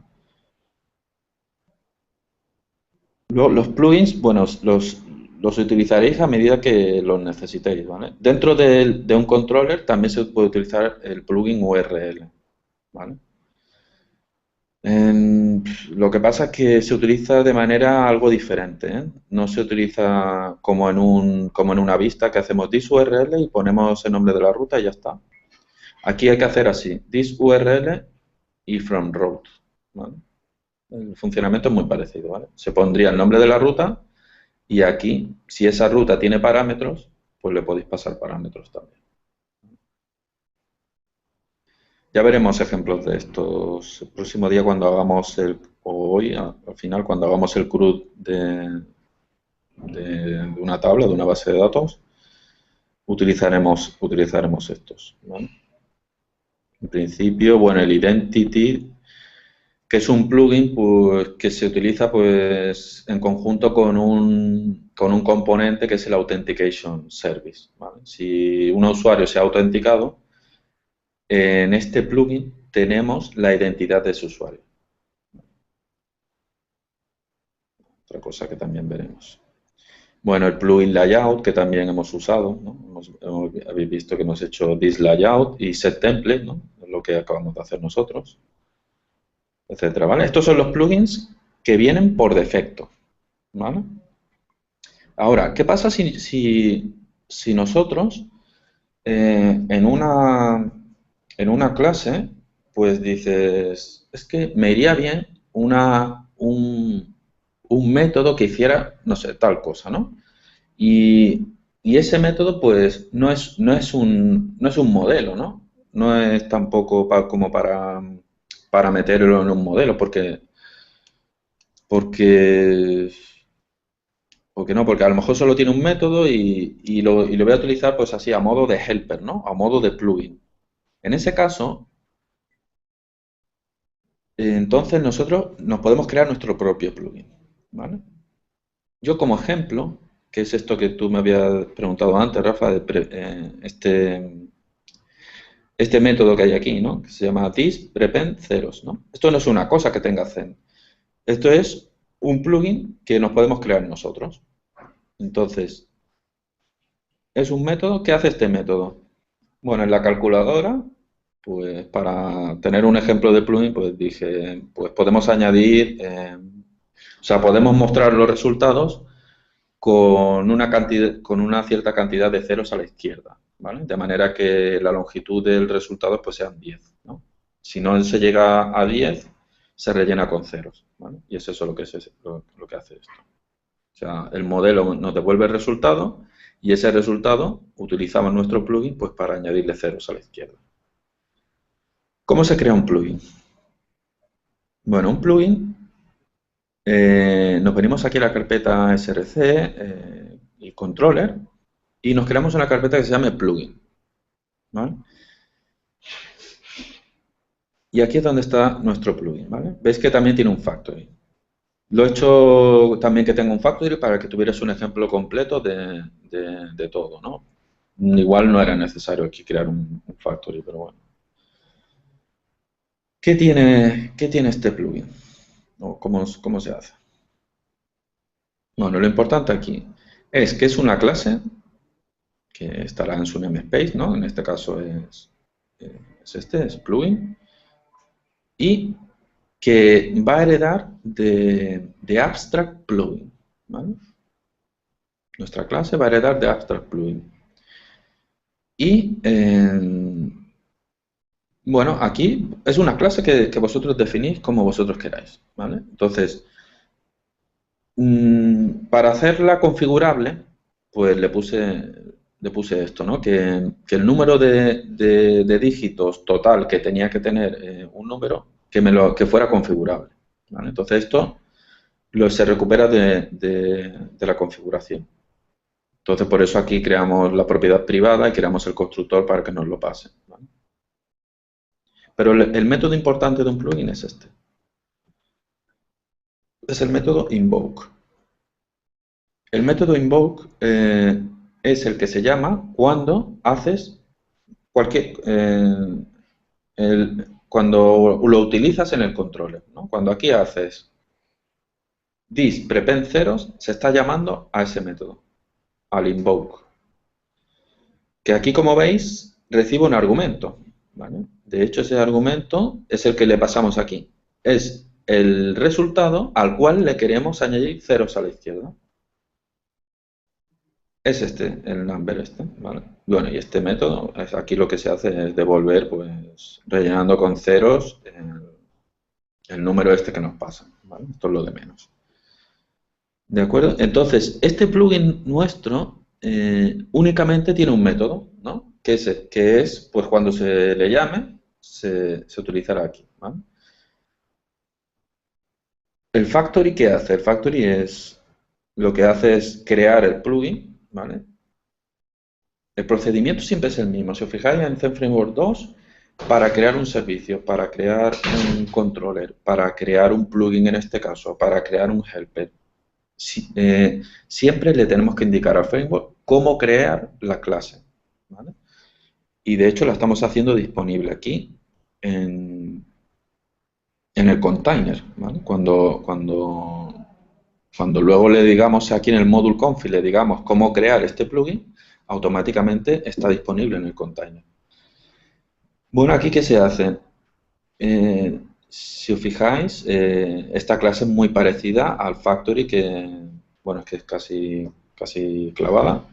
Luego, los plugins, bueno, los utilizaréis a medida que los necesitéis, ¿vale? Dentro de un controller también se puede utilizar el plugin URL, ¿vale? Lo que pasa es que se utiliza de manera algo diferente, ¿eh? No se utiliza como en una vista que hacemos this URL y ponemos el nombre de la ruta y ya está. Aquí hay que hacer así, this URL y from route, ¿vale? El funcionamiento es muy parecido, ¿vale? Se pondría el nombre de la ruta y aquí, si esa ruta tiene parámetros, pues le podéis pasar parámetros también. Ya veremos ejemplos de estos el próximo día cuando hagamos o hoy, al final, cuando hagamos el CRUD de una tabla, de una base de datos, utilizaremos estos, ¿vale? En principio, bueno, el Identity, que es un plugin pues, que se utiliza pues, en conjunto con un componente que es el Authentication Service, ¿vale? Si un usuario se ha autenticado, en este plugin tenemos la identidad de ese usuario. Otra cosa que también veremos. Bueno, el plugin Layout, que también hemos usado, ¿no? Habéis visto que hemos hecho this layout y set template, ¿no? Es lo que acabamos de hacer nosotros, etcétera, ¿vale? Estos son los plugins que vienen por defecto, ¿vale? Ahora, ¿qué pasa si nosotros en una clase, pues dices, es que me iría bien un método que hiciera, no sé, tal cosa, ¿no? Y ese método, pues, no es un modelo, ¿no? No es tampoco como para meterlo en un modelo, porque, porque no, porque a lo mejor solo tiene un método y lo voy a utilizar pues así a modo de helper, ¿no? A modo de plugin. En ese caso, entonces nosotros nos podemos crear nuestro propio plugin, ¿vale? Yo como ejemplo, que es esto que tú me habías preguntado antes, Rafa, este método que hay aquí, ¿no? Que se llama thisPrepend ceros, ¿no? Esto no es una cosa que tenga Zen. Esto es un plugin que nos podemos crear nosotros. Entonces, es un método. ¿Qué hace este método? Bueno, en la calculadora, pues para tener un ejemplo de plugin, pues dije, pues podemos añadir, o sea, podemos mostrar los resultados con una cantidad, con una cierta cantidad de ceros a la izquierda, ¿vale? De manera que la longitud del resultado pues sean 10, ¿no? Si no se llega a 10, se rellena con ceros, ¿vale? Y es eso lo que hace esto. O sea, el modelo nos devuelve el resultado y ese resultado utilizamos nuestro plugin pues para añadirle ceros a la izquierda. ¿Cómo se crea un plugin? Bueno, un plugin, nos venimos aquí a la carpeta src y controller y nos creamos una carpeta que se llame plugin, ¿vale? Y aquí es donde está nuestro plugin, ¿vale? Veis que también tiene un factory. Lo he hecho también que tenga un factory para que tuvieras un ejemplo completo de todo, ¿no? Igual no era necesario aquí crear un factory, pero bueno. ¿Qué tiene este plugin? ¿O cómo se hace? Bueno, lo importante aquí es que es una clase que estará en su namespace, ¿no? En este caso es plugin, y que va a heredar de abstract plugin, ¿vale? Nuestra clase va a heredar de abstract plugin. Y, bueno, aquí es una clase que vosotros definís como vosotros queráis, ¿vale? Entonces, para hacerla configurable, pues le puse esto, ¿no? Que el número de dígitos total que tenía que tener un número, que fuera configurable, ¿vale? Entonces esto se recupera de la configuración. Entonces por eso aquí creamos la propiedad privada y creamos el constructor para que nos lo pase, ¿vale? Pero el método importante de un plugin es este. Es el método invoke. El método invoke es el que se llama cuando haces cuando lo utilizas en el controller, ¿no? Cuando aquí haces this prepend ceros, se está llamando a ese método, al invoke. Que aquí, como veis, recibe un argumento, ¿vale? De hecho, ese argumento es el que le pasamos aquí. Es el resultado al cual le queremos añadir ceros a la izquierda. Es este, el number este, ¿vale? Bueno, y este método, aquí lo que se hace es devolver, pues, rellenando con ceros el número este que nos pasa, ¿vale? Esto es lo de menos. ¿De acuerdo? Entonces, este plugin nuestro únicamente tiene un método, ¿no? Que es, pues, cuando se le llame, se utilizará aquí, ¿vale? ¿El factory qué hace? El factory lo que hace es crear el plugin, ¿vale? El procedimiento siempre es el mismo. Si os fijáis en Zen Framework 2, para crear un servicio, para crear un controller, para crear un plugin en este caso, para crear un helper, siempre le tenemos que indicar al framework cómo crear la clase, ¿vale? Y de hecho la estamos haciendo disponible aquí en el container, ¿vale? Cuando luego le digamos aquí en el module config, le digamos cómo crear este plugin, automáticamente está disponible en el container. Bueno, aquí ¿qué se hace? Si os fijáis, esta clase es muy parecida al factory bueno, es que es casi clavada,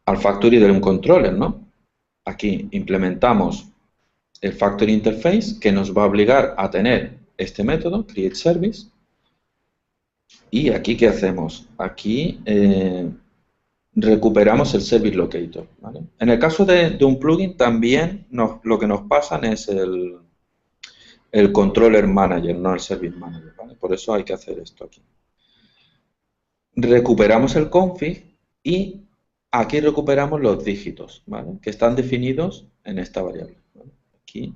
al factory de un controller, ¿no? Aquí implementamos el factory interface que nos va a obligar a tener este método, createService. Y aquí, ¿qué hacemos? Aquí recuperamos el service locator, ¿vale? En el caso de un plugin también lo que nos pasan es el controller manager, no el service manager, ¿vale? Por eso hay que hacer esto aquí. Recuperamos el config y aquí recuperamos los dígitos, ¿vale? Que están definidos en esta variable, ¿vale? Aquí,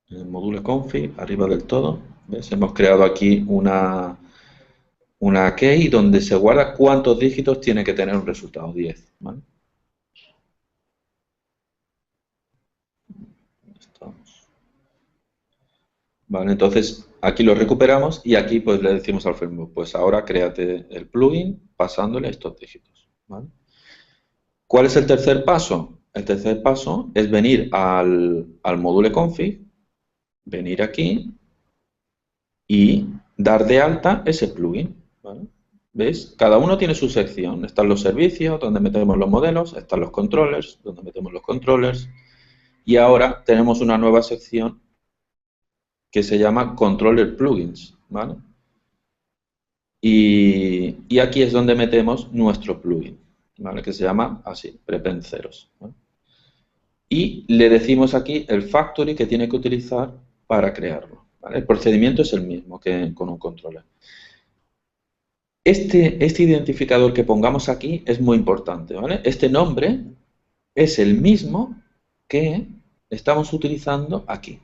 en el módulo config, arriba del todo, ¿ves? Hemos creado aquí una key donde se guarda cuántos dígitos tiene que tener un resultado, 10, ¿vale? Estamos. Vale, entonces aquí lo recuperamos y aquí pues le decimos al framework, pues ahora créate el plugin pasándole estos dígitos, ¿vale? ¿Cuál es el tercer paso? El tercer paso es venir al módulo config, venir aquí y dar de alta ese plugin, ¿vale? ¿Veis? Cada uno tiene su sección. Están los servicios, donde metemos los modelos, están los controllers, donde metemos los controllers, y ahora tenemos una nueva sección que se llama Controller Plugins, ¿vale? Y aquí es donde metemos nuestro plugin, ¿vale? Que se llama así, prepend ceros, ¿vale? Y le decimos aquí el factory que tiene que utilizar para crearlo, ¿vale? El procedimiento es el mismo que con un controller. Este identificador que pongamos aquí es muy importante, ¿vale? Este nombre es el mismo que estamos utilizando aquí.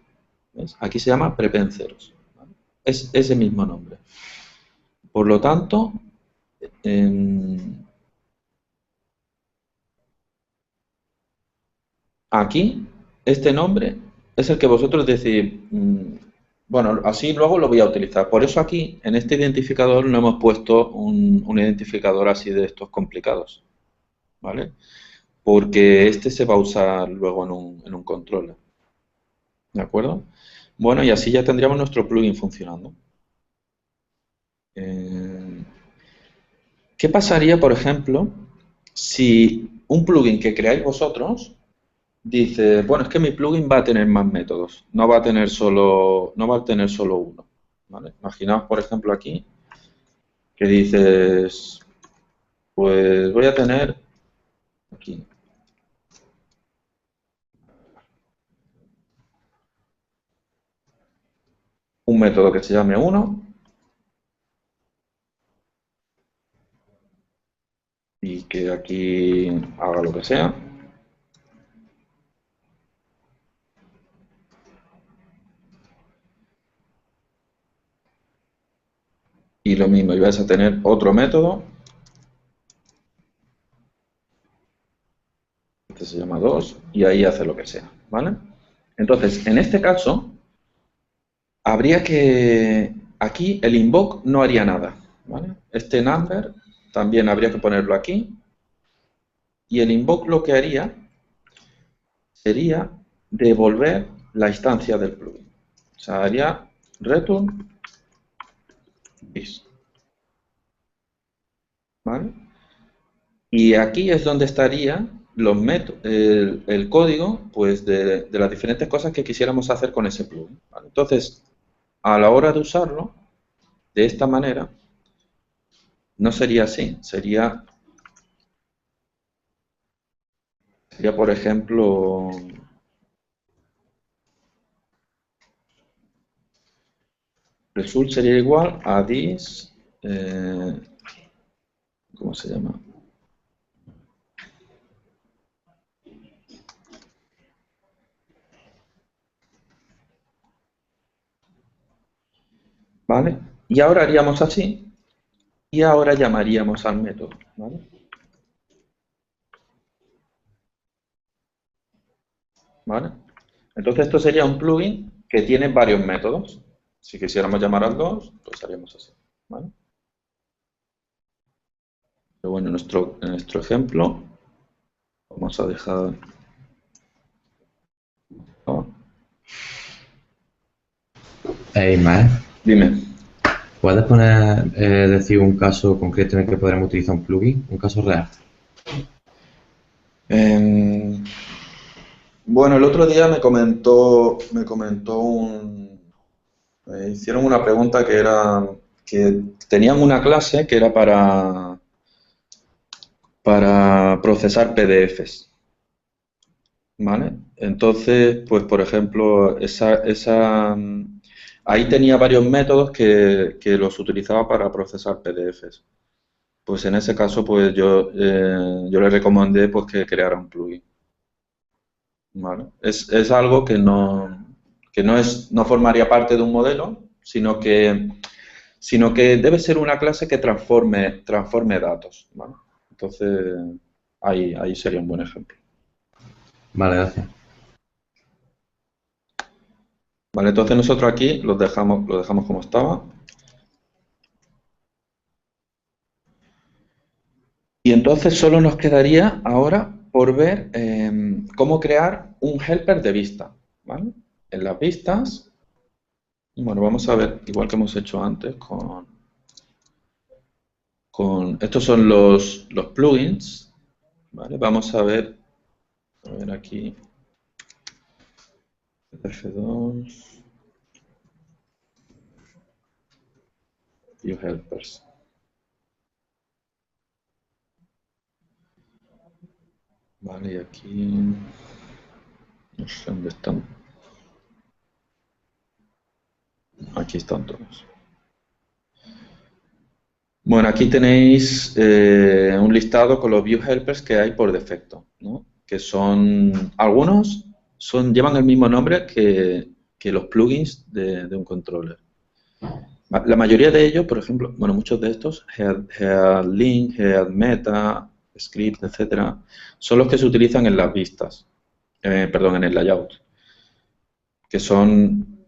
¿Ves? Aquí se llama prepend ceros, ¿vale? Es ese mismo nombre. Por lo tanto, aquí, este nombre es el que vosotros decís, bueno, así luego lo voy a utilizar. Por eso aquí, en este identificador, no hemos puesto un identificador así de estos complicados, ¿vale? Porque este se va a usar luego en un controller, ¿de acuerdo? Bueno, y así ya tendríamos nuestro plugin funcionando. ¿Qué pasaría, por ejemplo, si un plugin que creáis vosotros dice, bueno, es que mi plugin va a tener más métodos, no va a tener solo uno, ¿vale? Imaginaos, por ejemplo, aquí, que dices, pues voy a tener aquí un método que se llame 1 y que aquí haga lo que sea. Y lo mismo, y vas a tener otro método, este se llama 2, y ahí hace lo que sea, ¿vale? Entonces, en este caso, habría que, aquí el invoke no haría nada, ¿vale? Este number también habría que ponerlo aquí, y el invoke lo que haría sería devolver la instancia del plugin. O sea, haría return this, ¿vale? Y aquí es donde estaría el código pues, de las diferentes cosas que quisiéramos hacer con ese plugin, ¿vale? Entonces, a la hora de usarlo, de esta manera, no sería así, sería por ejemplo, result sería igual a this, ¿cómo se llama? ¿Vale? Y ahora haríamos así, y ahora llamaríamos al método, ¿vale? ¿Vale? Entonces esto sería un plugin que tiene varios métodos. Si quisiéramos llamar al 2, pues haríamos así, ¿vale? Pero bueno, en nuestro ejemplo, vamos a dejar... oh, Hey, Matt, dime. ¿puedes poner, decir un caso concreto en el que podremos utilizar un plugin? Un caso real. Bueno, el otro día me comentó me hicieron una pregunta que era que tenían una clase que era para procesar PDFs, ¿vale? Entonces, pues por ejemplo, ahí tenía varios métodos que los utilizaba para procesar PDFs. Pues en ese caso, pues yo le recomendé pues que creara un plugin, ¿vale? Es algo no formaría parte de un modelo, sino que debe ser una clase que transforme datos, ¿vale? Entonces, ahí sería un buen ejemplo. Vale, gracias. Vale, entonces nosotros aquí lo dejamos como estaba. Y entonces solo nos quedaría ahora por ver cómo crear un helper de vista, ¿vale? En las vistas, bueno, vamos a ver, igual que hemos hecho antes estos son los plugins, ¿vale? Vamos a ver aquí, F2, View Helpers. Vale, y aquí, no sé dónde están. Aquí están todos. Bueno, aquí tenéis un listado con los View Helpers que hay por defecto, ¿no? Que son, algunos llevan el mismo nombre que los plugins de un controller. La mayoría de ellos, por ejemplo, bueno, muchos de estos, Headlink, Headmeta, Script, etcétera, son los que se utilizan en las vistas, perdón, en el layout, que son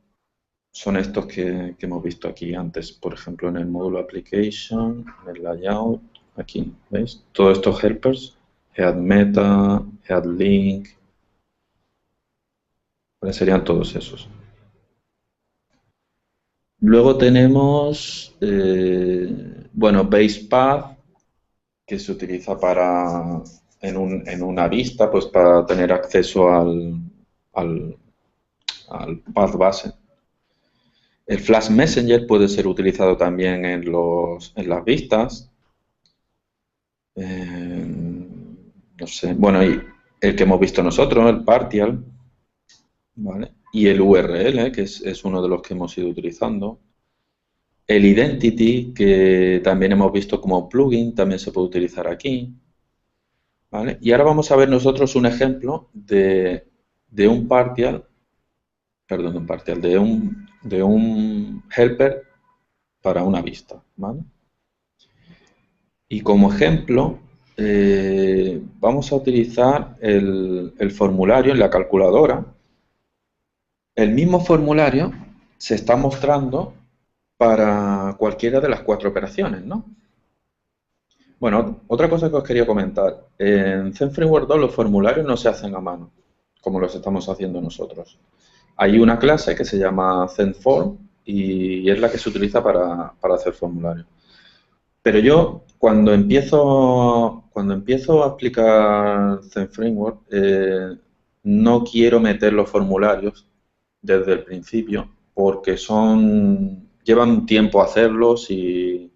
estos que hemos visto aquí antes, por ejemplo, en el módulo Application, en el layout, aquí, ¿veis? Todos estos helpers, Headmeta, Headlink, ¿vale? Serían todos esos. Luego tenemos, bueno, BasePath, que se utiliza en una vista, pues para tener acceso al path base. El Flash Messenger puede ser utilizado también en las vistas. No sé, bueno, y el que hemos visto nosotros, el Partial, ¿vale? Y el URL, que es uno de los que hemos ido utilizando. El Identity, que también hemos visto como plugin, también se puede utilizar aquí, ¿vale? Y ahora vamos a ver nosotros un ejemplo de un partial, perdón, un partial, de un helper para una vista, ¿vale? Y como ejemplo, vamos a utilizar el formulario en la calculadora. El mismo formulario se está mostrando para cualquiera de las 4 operaciones, ¿no? Bueno, otra cosa que os quería comentar. En ZenFramework 2 los formularios no se hacen a mano, como los estamos haciendo nosotros. Hay una clase que se llama ZenForm y es la que se utiliza para hacer formularios. Pero yo, cuando empiezo a aplicar ZenFramework, no quiero meter los formularios desde el principio porque llevan tiempo hacerlos y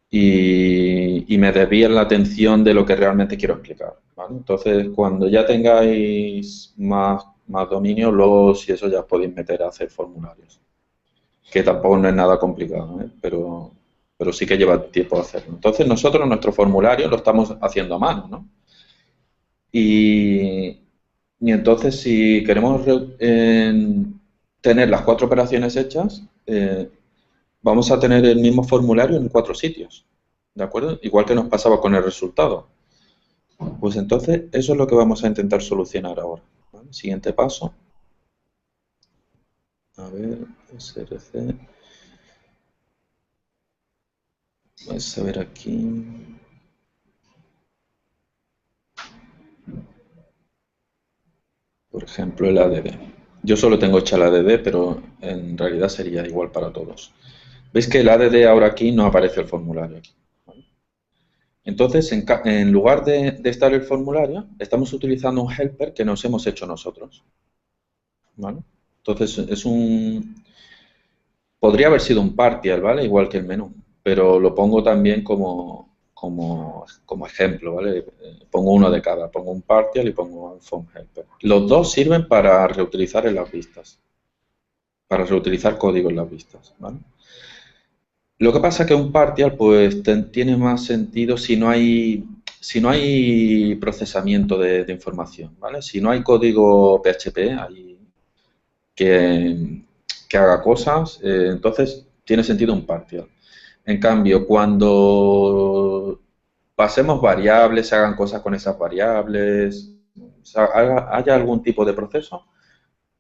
me desvían la atención de lo que realmente quiero explicar, ¿vale? Entonces, cuando ya tengáis más dominio, luego si eso ya os podéis meter a hacer formularios, que tampoco no es nada complicado, ¿eh? Pero sí que lleva tiempo hacerlo. Entonces, nosotros nuestro formulario lo estamos haciendo a mano, ¿no? Y entonces, si queremos tener las 4 operaciones hechas, vamos a tener el mismo formulario en 4 sitios, ¿de acuerdo? Igual que nos pasaba con el resultado. Pues entonces, eso es lo que vamos a intentar solucionar ahora, ¿vale? Siguiente paso. A ver, SRC. Vamos a ver aquí. Por ejemplo, el ADD. Yo solo tengo hecha el ADD, pero en realidad sería igual para todos. ¿Veis que el ADD ahora aquí no aparece el formulario aquí? ¿Vale? Entonces, en lugar de estar el formulario, estamos utilizando un helper que nos hemos hecho nosotros, ¿vale? Entonces, podría haber sido un partial, ¿vale? Igual que el menú, pero lo pongo también como ejemplo, ¿vale? Pongo uno de cada, pongo un partial y pongo un form helper. Los dos sirven para reutilizar en las vistas, para reutilizar código en las vistas, ¿vale? Lo que pasa es que un partial pues tiene más sentido si no hay procesamiento de información, ¿vale? Si no hay código PHP ahí que haga cosas, entonces tiene sentido un partial. En cambio, cuando pasemos variables, se hagan cosas con esas variables, haya algún tipo de proceso,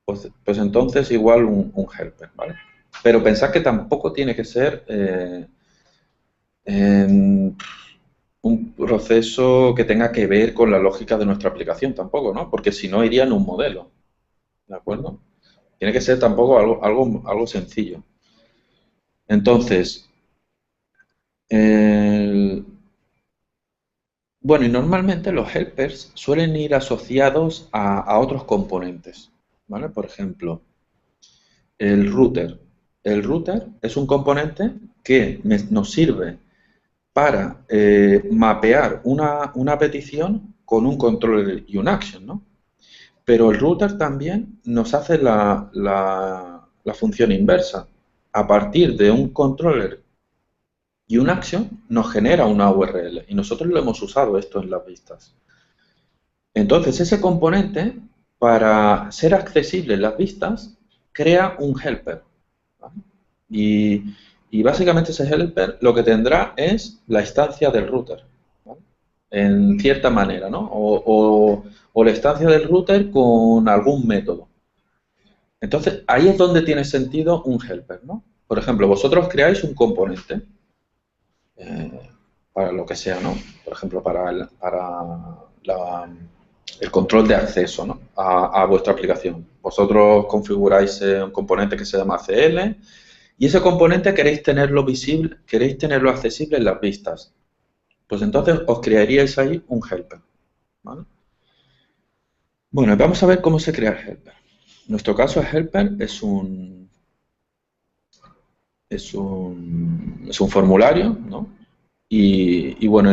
pues entonces igual un helper, ¿vale? Pero pensad que tampoco tiene que ser un proceso que tenga que ver con la lógica de nuestra aplicación tampoco, ¿no? Porque si no iría en un modelo, ¿de acuerdo? Tiene que ser tampoco algo sencillo. Entonces, el- bueno, y normalmente los helpers suelen ir asociados a otros componentes, ¿vale? Por ejemplo, el router. El router es un componente que nos sirve para mapear una petición con un controller y un action, ¿no? Pero el router también nos hace la función inversa. A partir de un controller y un action nos genera una URL y nosotros lo hemos usado esto en las vistas. Entonces ese componente, para ser accesible en las vistas, crea un helper, ¿vale? Y básicamente ese helper lo que tendrá es la instancia del router, ¿vale? En cierta manera, ¿no? O la instancia del router con algún método. Entonces, ahí es donde tiene sentido un helper, ¿no? Por ejemplo, vosotros creáis un componente eh, para lo que sea, ¿no? Por ejemplo, el control de acceso, ¿no? a vuestra aplicación. Vosotros configuráis un componente que se llama CL y ese componente queréis tenerlo visible, queréis tenerlo accesible en las vistas. Pues entonces os crearíais ahí un helper, ¿vale? Bueno, vamos a ver cómo se crea el helper. En nuestro caso, el helper es un formulario, ¿no? Y bueno,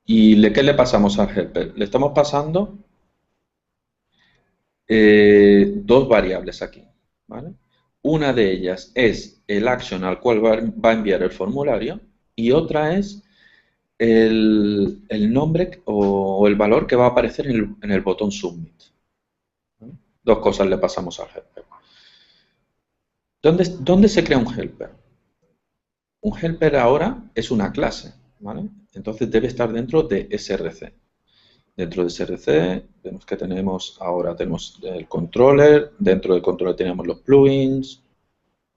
¿qué le pasamos al helper? Le estamos pasando dos variables aquí, ¿vale? Una de ellas es el action al cual va a enviar el formulario y otra es el nombre o el valor que va a aparecer en el botón Submit, ¿vale? Dos cosas le pasamos al helper. ¿Dónde se crea un helper? Un helper ahora es una clase, ¿vale? Entonces debe estar dentro de SRC. Dentro de SRC vemos que tenemos el controller, dentro del controller tenemos los plugins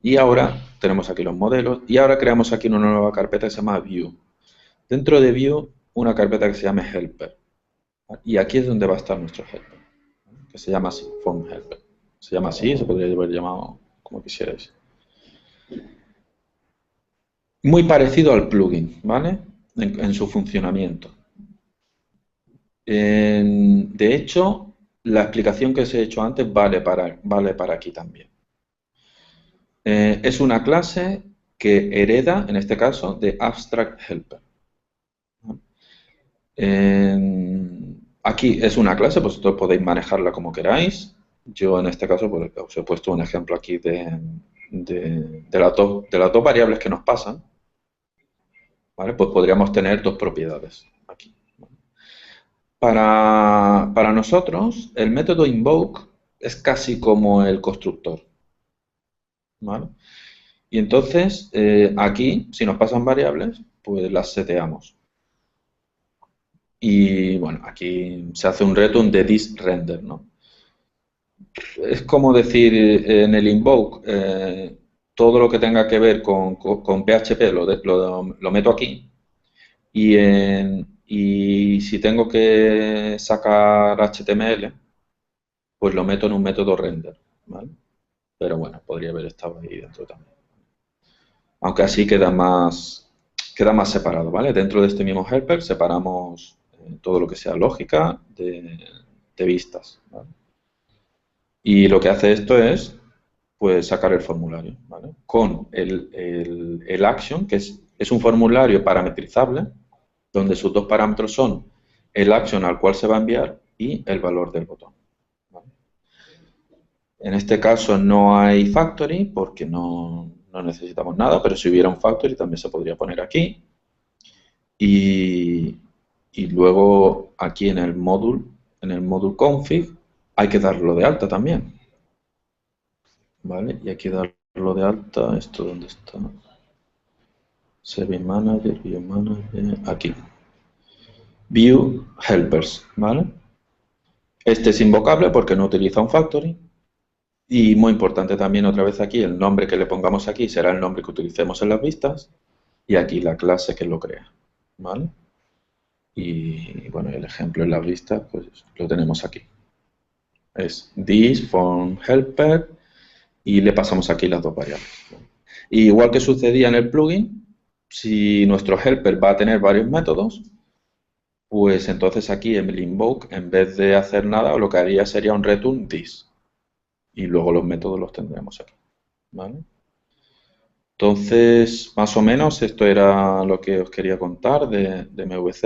y ahora tenemos aquí los modelos y ahora creamos aquí una nueva carpeta que se llama View. Dentro de View una carpeta que se llama Helper y aquí es donde va a estar nuestro helper, que se llama así, Form Helper. Se llama así, se podría haber llamado como quisierais. Muy parecido al plugin, ¿vale? En su funcionamiento. De hecho, la explicación que os he hecho antes vale para aquí también. Es una clase que hereda, en este caso, de Abstract Helper. Aquí es una clase, vosotros podéis manejarla como queráis. Yo en este caso pues, os he puesto un ejemplo aquí de las dos variables que nos pasan, ¿vale? Pues podríamos tener dos propiedades aquí. Para nosotros, el método invoke es casi como el constructor, ¿vale? Y entonces, aquí, si nos pasan variables, pues las seteamos. Y bueno, aquí se hace un return de thisRender, ¿no? Es como decir en el invoke, todo lo que tenga que ver con PHP lo meto aquí y si tengo que sacar HTML, pues lo meto en un método render, ¿vale? Pero bueno, podría haber estado ahí dentro también. Aunque así queda más separado, ¿vale? Dentro de este mismo helper separamos todo lo que sea lógica de vistas, ¿vale? Y lo que hace esto es, pues, sacar el formulario, ¿vale? Con el action, que es un formulario parametrizable, donde sus dos parámetros son el action al cual se va a enviar y el valor del botón, ¿vale? En este caso no hay factory porque no necesitamos nada, pero si hubiera un factory también se podría poner aquí. Y luego aquí en el módulo config, hay que darlo de alta también, ¿vale? Y aquí darlo de alta, ¿esto dónde está? Service Manager, View Manager, aquí. View Helpers, ¿vale? Este es invocable porque no utiliza un factory. Y muy importante también otra vez aquí, el nombre que le pongamos aquí será el nombre que utilicemos en las vistas y aquí la clase que lo crea, ¿vale? Y bueno, el ejemplo en la vista, pues lo tenemos aquí. Es this from helper y le pasamos aquí las dos variables. Y igual que sucedía en el plugin, si nuestro helper va a tener varios métodos, pues entonces aquí en el invoke, en vez de hacer nada, lo que haría sería un return this. Y luego los métodos los tendremos aquí. ¿Vale? Entonces, más o menos, esto era lo que os quería contar de MVC.